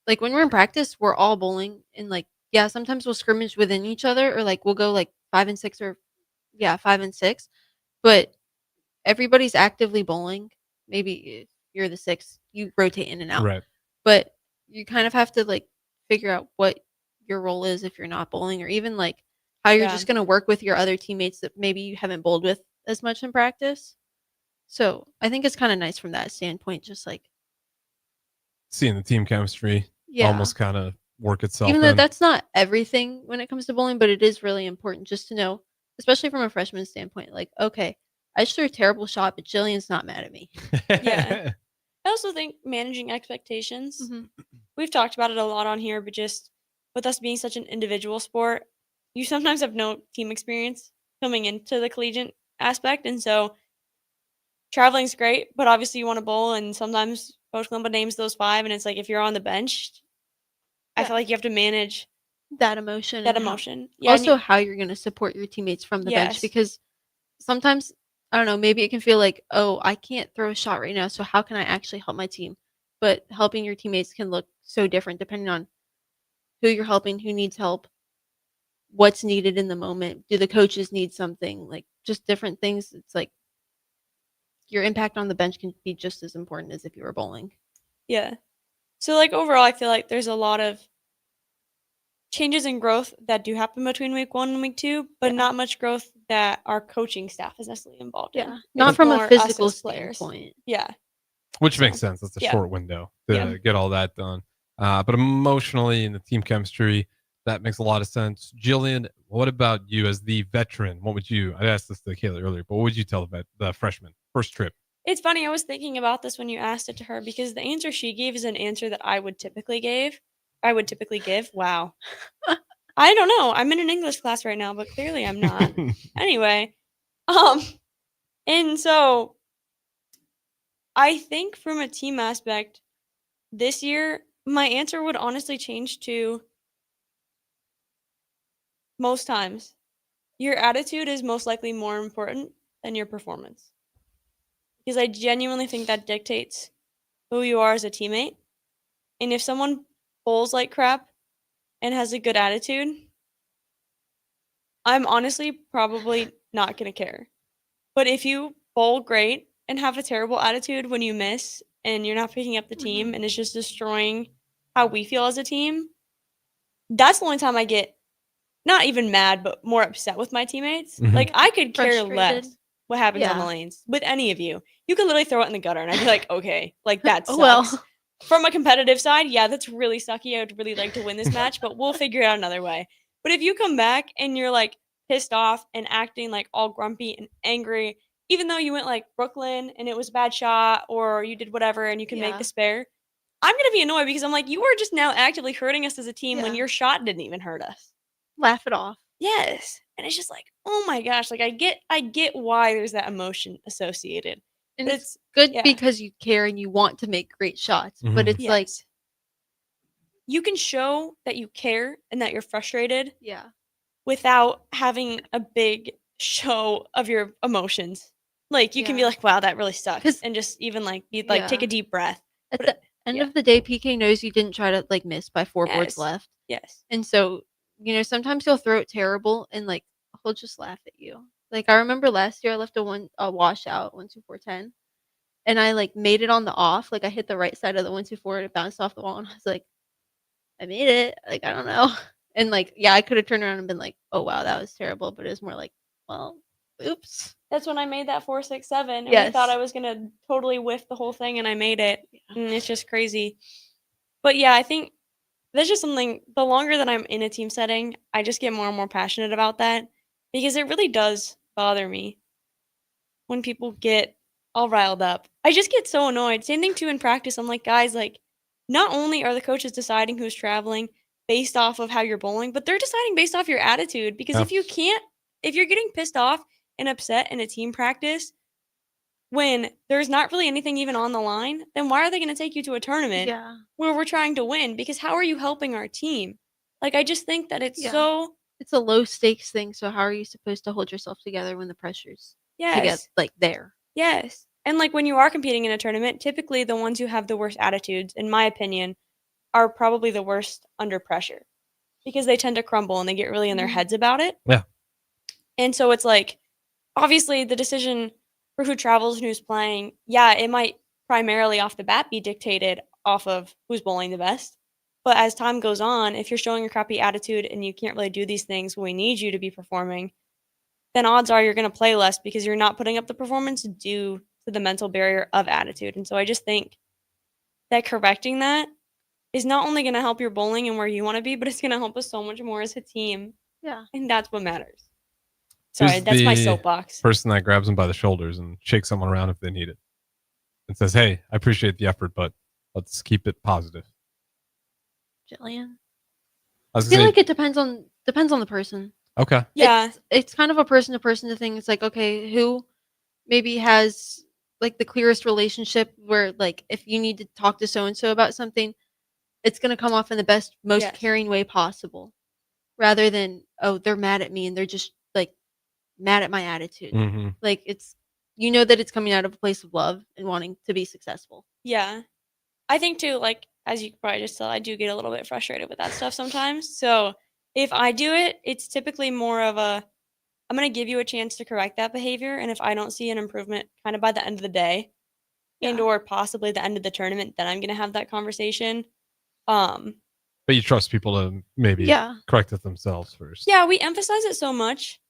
L: like when we're in practice, we're all bowling and like yeah, sometimes we'll scrimmage within each other or like we'll go like 5 and 6 or 5 and 6. But everybody's actively bowling. Maybe if you're the 6th, you rotate in and out.
C: Right.
L: But you kind of have to like figure out what your role is if you're not bowling or even like how you're
K: Yeah.
L: just going to work with your other teammates that maybe you haven't bowled with as much in practice. So I think it's kind of nice from that standpoint, just like
C: Seeing the team chemistry
L: Yeah.
C: almost kind of work itself
L: even though
C: in.
L: that's not everything when it comes to bowling, but it is really important just to know, especially from a freshman standpoint, like, okay, I just threw a terrible shot, but Jillian's not mad at me.
K: Yeah. I also think managing expectations. We've talked about it a lot on here, but just with us being such an individual sport, you sometimes have no team experience coming into the collegiate aspect. And so traveling's great, but obviously you want to bowl, and sometimes Coach Columba names those 5, and it's like if you're on the bench, I feel like you have to manage
L: that emotion.
K: that
L: and how-
K: emotion. Yeah, and
L: also, how you're going to support your teammates from the bench
K: Yes.
L: because sometimes I don't know, maybe it can feel like, oh, I can't throw a shot right now, so how can I actually help my team? But helping your teammates can look so different depending on who you're helping, who needs help, what's needed in the moment. Do the coaches need something? Like just different things. It's like your impact on the bench can be just as important as if you were bowling.
K: Yeah. So like overall, I feel like there's a lot of changes in growth that do happen between week 1 and week 2, but not much growth that our coaching staff is necessarily involved in.
L: Yeah, not
K: It's
L: from a
K: more us
L: physical
K: as players.
L: standpoint.
K: Yeah.
C: Which
K: So,
C: makes sense. That's a
K: yeah.
C: short window to
K: Yeah.
C: get all that done. But emotionally and the team chemistry, that makes a lot of sense. Jillian, what about you as the veteran? What would you? I asked this to Kayla earlier, but what would you tell the freshman first trip?
K: It's funny. I was thinking about this when you asked it to her because the answer she gave is an answer that I would typically give. Wow. I don't know. I'm in an English class right now, but clearly I'm not. Anyway, and so I think from a team aspect, this year my answer would honestly change to most times your attitude is most likely more important than your performance. Because I genuinely think that dictates who you are as a teammate. And if someone bowls like crap and has a good attitude, I'm honestly probably not going to care. But if you bowl great and have a terrible attitude when you miss and you're not picking up the team and it's just destroying how we feel as a team, that's the only time I get not even mad, but more upset with my teammates.
C: Mhm.
K: Like, I could care
L: Frustrated.
K: less what happens on the
L: Yeah.
K: lanes with any of you. You could literally throw it in the gutter and I'd be like, okay, like that sucks.
L: Oh, well.
K: From a competitive side, yeah, that's really sucky. I would really like to win this match, but we'll figure it out another way. But if you come back and you're like pissed off and acting like all grumpy and angry, even though you went like Brooklyn and it was a bad shot or you did whatever and you can make
L: Yeah.
K: the spare, I'm going to be annoyed because I'm like, you are just now actively hurting us as a team when
L: Yeah.
K: your shot didn't even hurt us.
L: Laugh it off.
K: Yes. And it's just like, oh my gosh, like I get why there's that emotion associated.
L: And
K: But
L: it's good
K: yeah.
L: because you care and you want to make great shots. But
C: Mhm.
L: it's like,
K: Yes. You can show that you care and that you're frustrated
L: yeah.
K: without having a big show of your emotions. Like you can be
L: Yeah.
K: like, wow, that really sucks.
L: 'Cause-
K: And just even like you'd like take
L: Yeah.
K: a deep breath.
L: At
K: But
L: the end of the day, PK knows you didn't try to like miss by 4 boards
K: Yes.
L: left.
K: Yes.
L: And so, sometimes he'll throw it terrible and like he'll just laugh at you. Like I remember last year I left a washout 1-2-4-10 and I like made it on the off. Like I hit the right side of the 1-2-4 and it bounced off the wall and I was like, I made it. Like I don't know. And like yeah, I could have turned around and been like, oh wow, that was terrible. But it was more like, well, oops.
K: That's when I made that 4-6-7 and we
L: Yes.
K: thought I was gonna totally whiff the whole thing and I made it. And it's just crazy. But yeah, I think that's just something the longer that I'm in a team setting, I just get more and more passionate about that because it really does bother me when people get all riled up. I just get so annoyed. Same thing too in practice. I'm like, guys, like, not only are the coaches deciding who's traveling based off of how you're bowling, but they're deciding based off your attitude. Because if you're getting pissed off and upset in a team practice when there's not really anything even on the line, then why are they going to take you to a tournament
L: Yeah.
K: where we're trying to win? Because how are you helping our team? Like, I just think that it's
L: Yeah.
K: so.
L: It's a low stakes thing. So how are you supposed to hold yourself together when the pressure's to get
K: Yes.
L: like there?
K: Yes. And like when you are competing in a tournament, typically the ones who have the worst attitudes, in my opinion, are probably the worst under pressure because they tend to crumble and they get really in their heads about it.
C: Yeah.
K: And so it's like, obviously, the decision for who travels and who's playing, yeah, it might primarily off the bat be dictated off of who's bowling the best. But as time goes on, if you're showing a crappy attitude and you can't really do these things when we need you to be performing, then odds are you're going to play less because you're not putting up the performance due to the mental barrier of attitude. And so I just think that correcting that is not only going to help your bowling and where you want to be, but it's going to help us so much more as a team.
L: Yeah.
K: And that's what matters. Sorry,
C: Who's
K: that's my
C: the
K: soapbox.
C: Person that grabs them by the shoulders and shakes someone around if they need it and says, hey, I appreciate the effort, but let's keep it positive.
L: Jillian.
C: I
L: I
C: was
L: feel
C: gonna say,
L: like it depends on the person.
C: okay.
K: Yeah.
L: It's kind of a person to person thing. It's like, okay, who maybe has like the clearest relationship where like if you need to talk to so and so about something, it's going to come off in the best, most
K: Yes.
L: caring way possible, rather than, oh, they're mad at me and they're just like mad at my attitude.
C: Mhm.
L: Like it's, you know, that it's coming out of a place of love and wanting to be successful.
K: Yeah. I think too, like, as you could probably just tell, I do get a little bit frustrated with that stuff sometimes. So if I do it, it's typically more of a, I'm going to give you a chance to correct that behavior. And if I don't see an improvement kind of by the end of the day and or possibly the end of the tournament, then I'm going to have that conversation.
C: But you trust people to maybe
K: Yeah.
C: correct it themselves first.
K: Yeah, we emphasize it so much.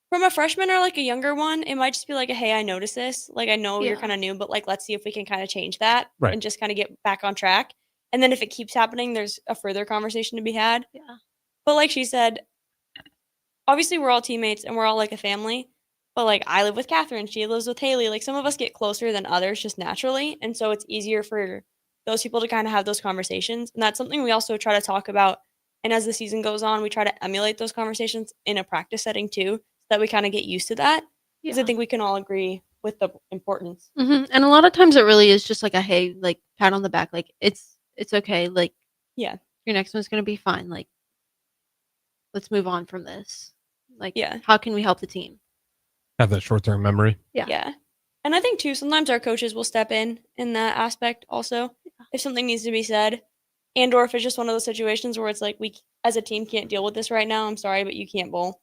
K: From a freshman or like a younger one, it might just be like, hey, I noticed this. Like, I know you're
L: Yeah.
K: kind of new, but like, let's see if we can kind of change that
C: Right.
K: and just kind of get back on track. And then if it keeps happening, there's a further conversation to be had.
L: Yeah.
K: But like she said, obviously we're all teammates and we're all like a family. But like I live with Catherine, she lives with Haley. Like some of us get closer than others just naturally. And so it's easier for those people to kind of have those conversations. And that's something we also try to talk about. And as the season goes on, we try to emulate those conversations in a practice setting too, so that we kind of get used to that. Because I think we can all agree with the importance.
L: And a lot of times it really is just like a, hey, like pat on the back. Like it's okay. Like,
K: yeah,
L: your next one's going to be fine. Like, let's move on from this. Like,
K: yeah,
L: how can we help the team?
C: Have that short-term memory.
L: Yeah.
K: Yeah. And I think too, sometimes our coaches will step in that aspect also. If something needs to be said. And or if it's just one of those situations where it's like, we as a team can't deal with this right now. I'm sorry, but you can't bowl.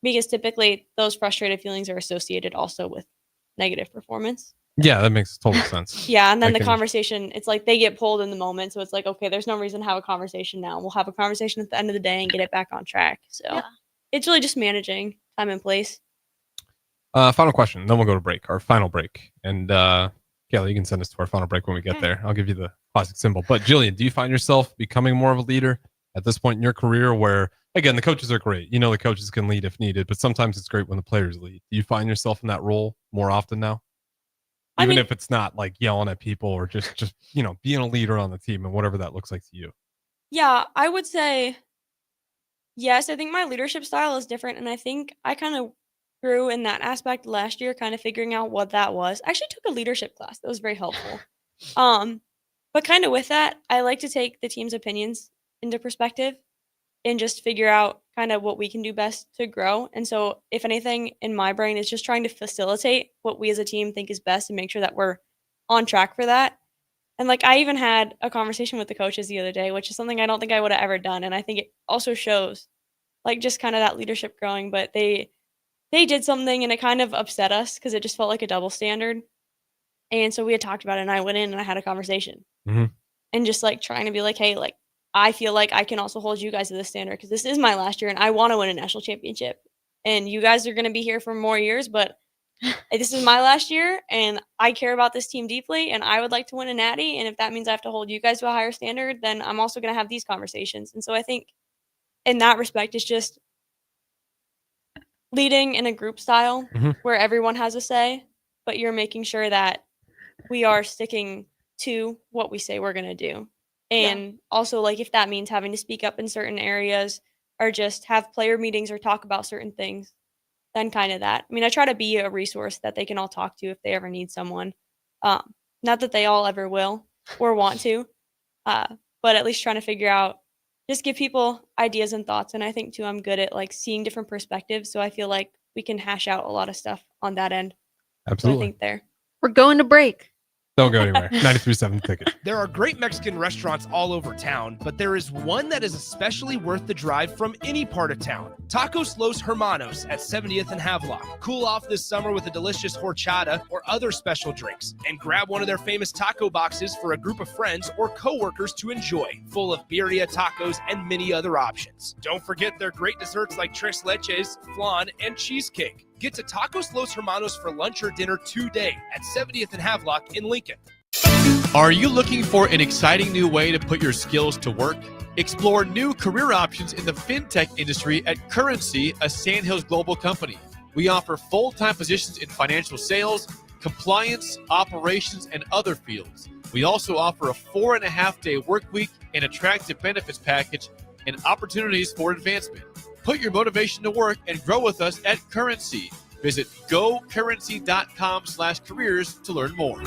K: Because typically those frustrated feelings are associated also with negative performance.
C: Yeah, that makes total sense.
K: Yeah, and then
C: I
K: the
C: can-
K: conversation, it's like they get pulled in the moment. So it's like, okay, there's no reason to have a conversation now. We'll have a conversation at the end of the day and get it back on track. So it's really just managing time and place.
C: Final question, then we'll go to break, our final break. And Kayla, you can send us to our final break when we get there. I'll give you the classic symbol. But Jillian, do you find yourself becoming more of a leader at this point in your career where, again, the coaches are great. You know, the coaches can lead if needed, but sometimes it's great when the players lead. Do you find yourself in that role more often now? Even if it's not like yelling at people or just, you know, being a leader on the team and whatever that looks like to you.
K: Yeah, I would say yes. I think my leadership style is different. And I think I kind of grew in that aspect last year, kind of figuring out what that was. I actually took a leadership class. That was very helpful. But kind of with that, I like to take the team's opinions into perspective and just figure out kind of what we can do best to grow. And so if anything in my brain is just trying to facilitate what we as a team think is best and make sure that we're on track for that. And like I even had a conversation with the coaches the other day, which is something I don't think I would have ever done. And I think it also shows like just kind of that leadership growing, but they did something and it kind of upset us because it just felt like a double standard. And so we had talked about it and I went in and I had a conversation and just like trying to be like, hey, like, I feel like I can also hold you guys to this standard because this is my last year and I want to win a national championship. And you guys are going to be here for more years, but this is my last year and I care about this team deeply and I would like to win a natty. And if that means I have to hold you guys to a higher standard, then I'm also going to have these conversations. And so I think in that respect, it's just leading in a group style where everyone has a say, but you're making sure that we are sticking to what we say we're going to do. And also, like, if that means having to speak up in certain areas or just have player meetings or talk about certain things, then kind of that. I mean, I try to be a resource that they can all talk to if they ever need someone. Not that they all ever will or want to, but at least trying to figure out, just give people ideas and thoughts. And I think, too, I'm good at, like, seeing different perspectives. So I feel like we can hash out a lot of stuff on that end.
C: Absolutely.
K: So I think there.
L: We're going to break.
C: Don't go anywhere. 93.7 Ticket.
G: There are great Mexican restaurants all over town, but there is one that is especially worth the drive from any part of town. Tacos Los Hermanos at 70th and Havelock. Cool off this summer with a delicious horchata or other special drinks. And grab one of their famous taco boxes for a group of friends or coworkers to enjoy, full of birria tacos and many other options. Don't forget their great desserts like tres leches, flan, and cheesecake. Get to Tacos Los Hermanos for lunch or dinner today at 70th and Havelock in Lincoln.
S: Are you looking for an exciting new way to put your skills to work? Explore new career options in the fintech industry at Currency, a Sandhills global company. We offer full-time positions in financial sales, compliance, operations, and other fields. We also offer a 4.5-day work week, an attractive benefits package, and opportunities for advancement. Put your motivation to work and grow with us at Currency. Visit gocurrency.com/careers to learn more.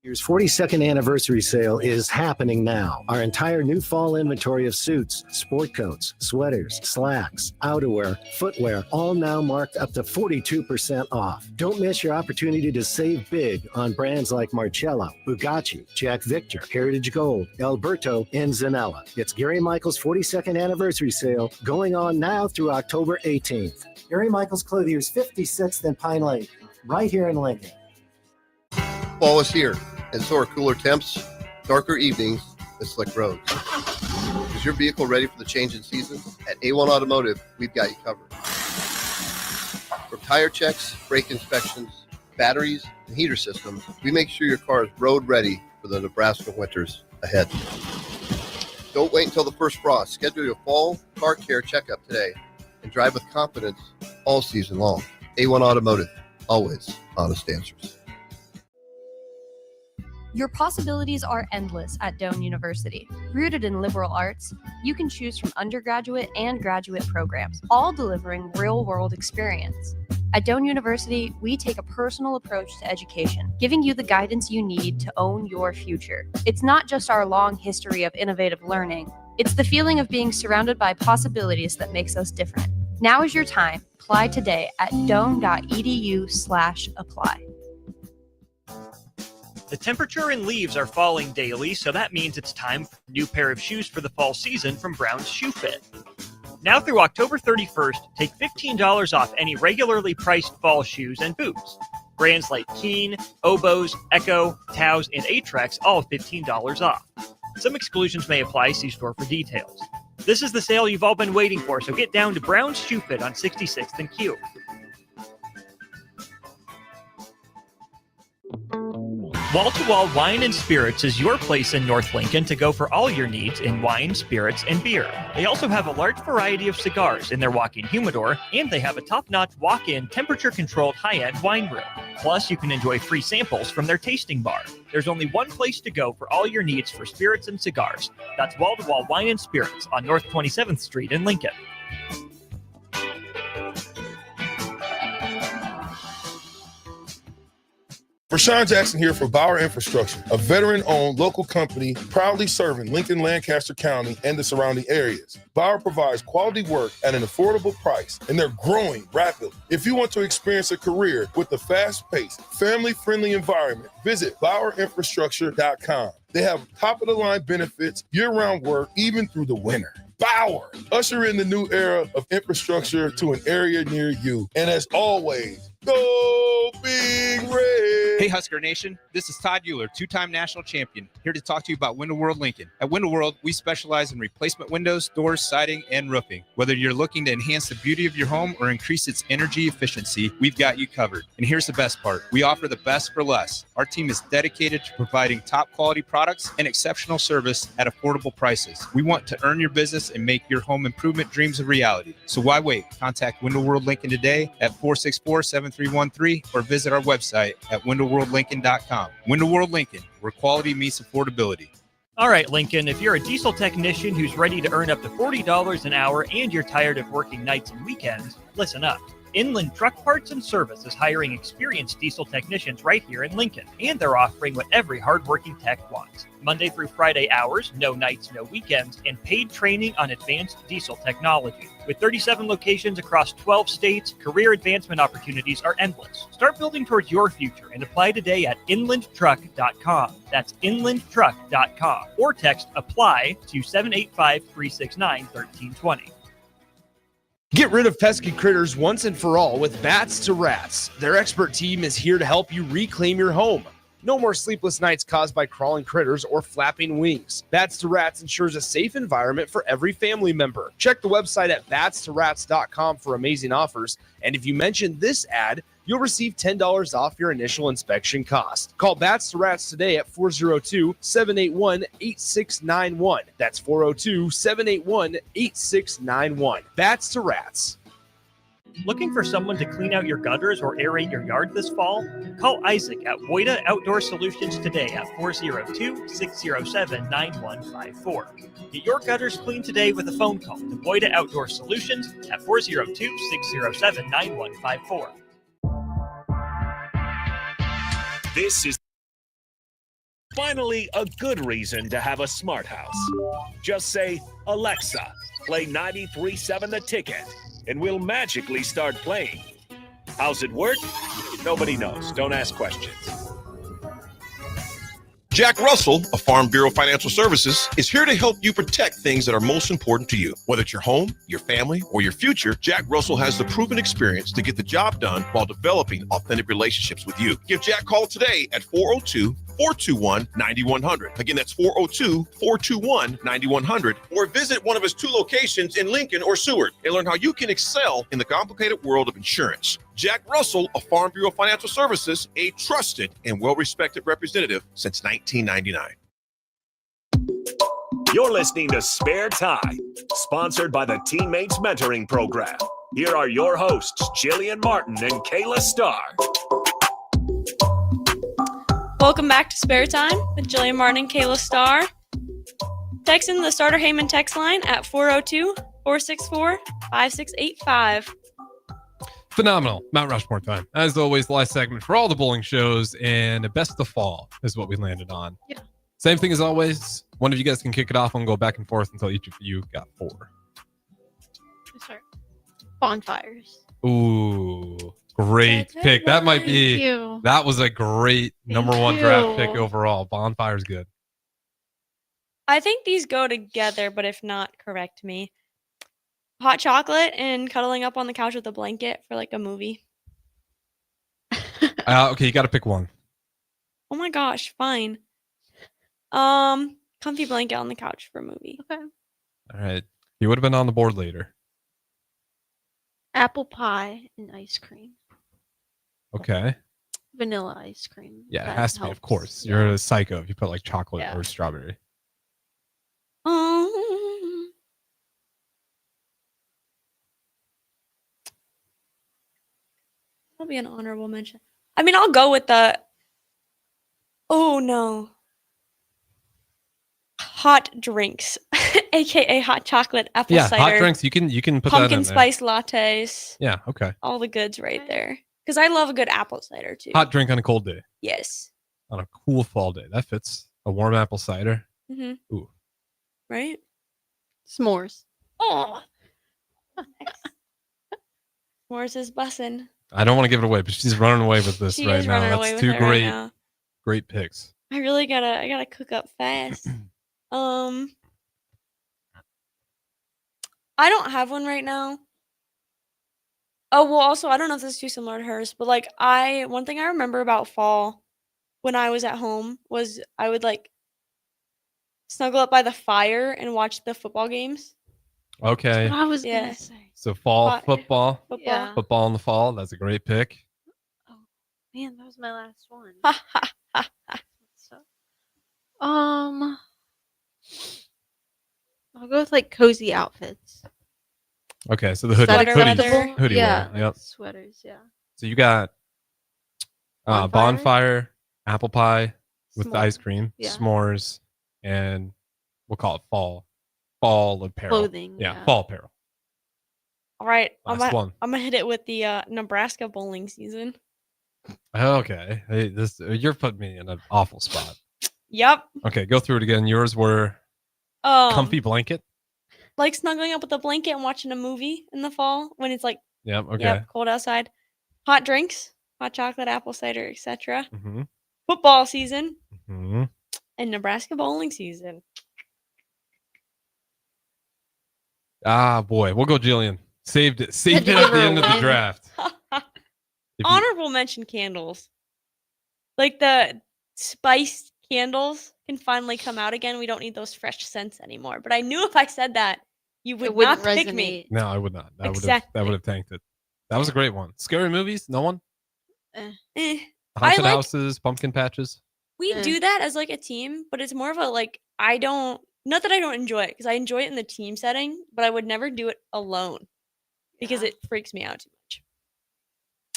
T: Year's 42nd anniversary sale is happening now. Our entire new fall inventory of suits, sport coats, sweaters, slacks, outerwear, footwear, all now marked up to 42% off. Don't miss your opportunity to save big on brands like Marcello, Bugatti, Jack Victor, Heritage Gold, Alberto, and Zanella. It's Gary Michaels' 42nd anniversary sale going on now through October 18th. Gary Michaels Clothier's 56th and Pine Lake, right here in Lincoln.
U: Fall is here, and so are cooler temps, darker evenings, and slick roads. Is your vehicle ready for the change in season? At A1 Automotive, we've got you covered. From tire checks, brake inspections, batteries, and heater systems, we make sure your car is road ready for the Nebraska winters ahead. Don't wait until the first frost. Schedule your fall car care checkup today and drive with confidence all season long. A1 Automotive, always honest answers.
V: Your possibilities are endless at Doane University. Rooted in liberal arts, you can choose from undergraduate and graduate programs, all delivering real-world experience. At Doane University, we take a personal approach to education, giving you the guidance you need to own your future. It's not just our long history of innovative learning, it's the feeling of being surrounded by possibilities that makes us different. Now is your time. Apply today at doane.edu/apply.
F: The temperature and leaves are falling daily, so that means it's time for a new pair of shoes for the fall season from Brown's Shoe Fit. Now through October 31st, take $15 off any regularly priced fall shoes and boots. Brands like Keen, Oboz, Echo, Taos, and Atrex all $15 off. Some exclusions may apply. See store for details. This is the sale you've all been waiting for, so get down to Brown's Shoe Fit on 66th and Q. Wall to Wall Wine and Spirits is your place in North Lincoln to go for all your needs in wine, spirits, and beer. They also have a large variety of cigars in their walk-in humidor, and they have a top-notch walk-in temperature-controlled high-end wine room. Plus, you can enjoy free samples from their tasting bar. There's only one place to go for all your needs for spirits and cigars. That's Wall to Wall Wine and Spirits on North 27th Street in Lincoln.
W: Rashawn Jackson here for Bauer Infrastructure, a veteran-owned local company proudly serving Lincoln, Lancaster County, and the surrounding areas. Bauer provides quality work at an affordable price, and they're growing rapidly. If you want to experience a career with a fast-paced, family-friendly environment, visit BauerInfrastructure.com. They have top-of-the-line benefits, year-round work, even through the winter. Bauer, usher in the new era of infrastructure to an area near you. And as always, go Big Red!
X: Hey Husker Nation, this is Todd Euler, two-time national champion, here to talk to you about Window World Lincoln. At Window World, we specialize in replacement windows, doors, siding, and roofing. Whether you're looking to enhance the beauty of your home or increase its energy efficiency, we've got you covered. And here's the best part. We offer the best for less. Our team is dedicated to providing top quality products and exceptional service at affordable prices. We want to earn your business and make your home improvement dreams a reality. So why wait? Contact Window World Lincoln today at 464-7313 or visit our website at windowworldlincoln.com. Window World Lincoln, where quality meets affordability.
F: All right, Lincoln, if you're a diesel technician who's ready to earn up to $40 an hour and you're tired of working nights and weekends, listen up. Inland Truck Parts and Service is hiring experienced diesel technicians right here in Lincoln, and they're offering what every hardworking tech wants. Monday through Friday hours, no nights, no weekends, and paid training on advanced diesel technology. With 37 locations across 12 states, career advancement opportunities are endless. Start building towards your future and apply today at inlandtruck.com. That's inlandtruck.com, or text APPLY to 785-369-1320.
G: Get rid of pesky critters once and for all with Bats to Rats. Their expert team is here to help you reclaim your home. No more sleepless nights caused by crawling critters or flapping wings. Bats to Rats ensures a safe environment for every family member. Check the website at batstorats.com for amazing offers. And if you mention this ad, you'll receive $10 off your initial inspection cost. Call Bats to Rats today at 402-781-8691. That's 402-781-8691. Bats to Rats.
F: Looking for someone to clean out your gutters or aerate your yard this fall? Call Isaac at Woida Outdoor Solutions today at 402-607-9154. Get your gutters clean today with a phone call to Woida Outdoor Solutions at 402-607-9154.
D: This is finally a good reason to have a smart house. Just say, Alexa, play 93.7 The Ticket, and we'll magically start playing. How's it work? Nobody knows. Don't ask questions.
A: Jack Russell of Farm Bureau Financial Services is here to help you protect things that are most important to you. Whether it's your home, your family, or your future, Jack Russell has the proven experience to get the job done while developing authentic relationships with you. Give Jack a call today at 402-421-9100. Again, that's 402-421-9100. Or visit one of his 2 locations in Lincoln or Seward and learn how you can excel in the complicated world of insurance. Jack Russell of Farm Bureau Financial Services, a trusted and well-respected representative since 1999.
D: You're listening to Spare Time, sponsored by the Teammates Mentoring Program. Here are your hosts, Jillian Martin and Kayla Starr.
K: Welcome back to Spare Time with Jillian Martin and Kayla Starr. Text in the Starter Heyman text line at 402-464-5685.
C: Phenomenal. Mount Rushmore time. As always, the last segment for all the bowling shows, and best of fall is what we landed on.
L: Yeah.
C: Same thing as always. One of you guys can kick it off and go back and forth until each of you got 4.
L: Sorry. Bonfires.
C: Ooh, great pick. That might be, that was a great number 1 draft pick overall. Bonfire's good.
K: I think these go together, but if not, correct me. Hot chocolate and cuddling up on the couch with a blanket for like a movie.
C: Okay, you got to pick one.
K: Oh my gosh, fine. Comfy blanket on the couch for a movie.
L: Okay.
C: All right. You would have been on the board later.
L: Apple pie and ice cream.
C: Okay.
L: Vanilla ice cream.
C: Yeah, it
L: That
C: has to be, of
L: helps.
C: course. You're a psycho if you put like chocolate
L: Yeah.
C: or strawberry.
K: That'll be an honorable mention. I mean, I'll go with the. Oh no. Hot drinks, aka hot chocolate, apple
C: Yeah,
K: cider.
C: hot drinks. You can put that in
K: Pumpkin
C: there.
K: spice lattes.
C: Yeah, okay.
K: All the goods right there. Because I love a good apple cider too.
C: Hot drink on a cold day.
K: Yes.
C: On a cool fall day. That fits. A warm apple cider.
K: Mm-hmm.
C: Ooh.
K: Right?
L: S'mores.
K: Oh. S'mores is bussin'.
C: I don't want to give it away, but she's running away with this
K: She
C: right
K: is
C: now.
K: running away
C: That's
K: with
C: 2
K: it right
C: great,
K: now.
C: great picks.
K: I really gotta cook up fast. I don't have one right now. Oh, well, also, I don't know if this is too similar to hers, but like one thing I remember about fall when I was at home was I would like snuggle up by the fire and watch the football games.
C: Okay.
L: I was gonna say.
C: So fall
K: Hot-
C: football.
K: Yeah.
C: Football in the fall. That's a great pick.
L: Man, that was my last one. I'll go with like cozy outfits.
C: Okay, so the hoodie,
L: Sweater
C: hoodie,
L: weather.
C: hoodie
L: Yeah,
C: wear. Yep.
L: sweaters, yeah.
C: So you got bonfire, apple pie with the ice cream,
L: yeah.
C: s'mores, and we'll call it fall apparel.
L: Clothing,
C: Yeah,
L: yeah.
C: fall apparel.
K: All right,
C: Last one.
K: I'm gonna hit it with the Nebraska bowling season.
C: Okay, hey, you're putting me in an awful spot.
K: Yep.
C: Okay, go through it again. Yours were comfy blanket.
K: Like snuggling up with a blanket and watching a movie in the fall when it's like
C: Yep. Okay.
K: cold outside. Hot drinks, hot chocolate, apple cider, etc.
C: Mm-hmm.
K: Football season
C: Mm-hmm.
K: and Nebraska bowling season.
C: Ah, boy, we'll go Jillian. Saved it. Saved it at the end of the draft.
K: Honorable mention candles. Like the spiced candles can finally come out again. We don't need those fresh scents anymore. But I knew if I said that, you would
L: wouldn't
K: not pick me.
C: No, I would not. That
K: Exactly.
C: would have tanked it. That was a great one. Scary movies? No one?
K: Eh.
C: Haunted
K: like-
C: houses, pumpkin patches.
K: We do that as like a team, but it's more of a like not that I don't enjoy it because I enjoy it in the team setting, but I would never do it alone. because it freaks me out too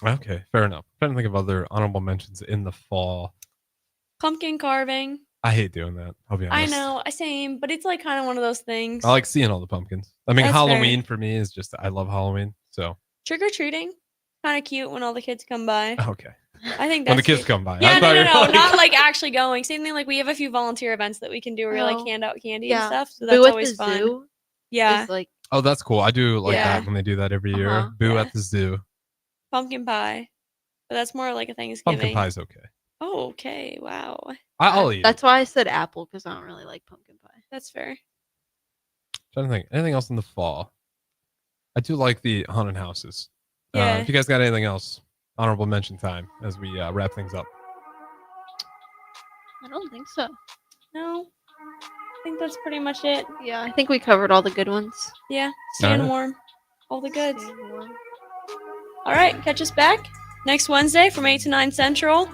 K: much.
C: Okay, fair enough. I'm trying to think of other honorable mentions in the fall.
K: Pumpkin carving.
C: I hate doing that. I'll be
K: I
C: honest.
K: know, same, but it's like kind of one of those things.
C: I like seeing all the pumpkins. I mean,
K: That's
C: Halloween for me is just I love Halloween. So
K: Trick or treating, kind of cute when all the kids come by.
C: okay,
K: I think
C: when
K: that's
C: the kids
K: cute.
C: come by.
K: Yeah,
C: I thought you
K: no,
C: were like-
K: not like actually going. Same thing. Like we have a few volunteer events that we can do where we like
L: Oh,
K: hand out candy
L: yeah.
K: and stuff. So
L: Boo
K: that's
L: at
K: always
L: the
K: fun.
L: zoo
K: Yeah,
L: is, like,
C: Oh, that's cool. I do like
K: Yeah.
C: that when they do that every year.
L: Uh-huh,
C: Boo
K: yeah.
C: at the zoo.
K: pumpkin pie, but that's more like a Thanksgiving.
C: Pumpkin pie's okay.
K: Oh, okay. Wow.
C: I'll eat it.
L: That's why I said apple, because I don't really like pumpkin pie.
K: That's fair.
C: Trying to think. Anything else in the fall? I do like the haunted houses.
K: Yeah.
C: If you guys got anything else, honorable mention time as we wrap things up.
L: I don't think so.
K: No, I think that's pretty much it.
L: Yeah, I think we covered all the good ones.
K: Yeah, staying
C: Alright.
K: warm. All the goods.
L: Staying warm.
K: All right, catch us back next Wednesday from 8 to 9 Central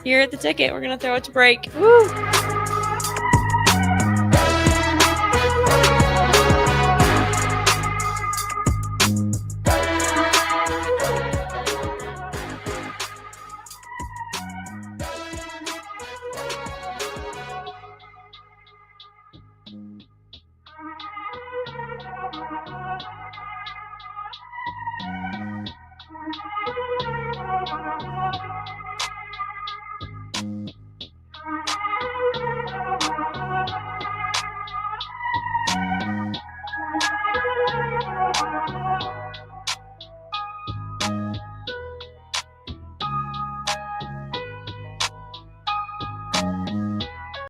K: here at the Ticket. We're going to throw it to break.
L: Woo!
B: Thank you.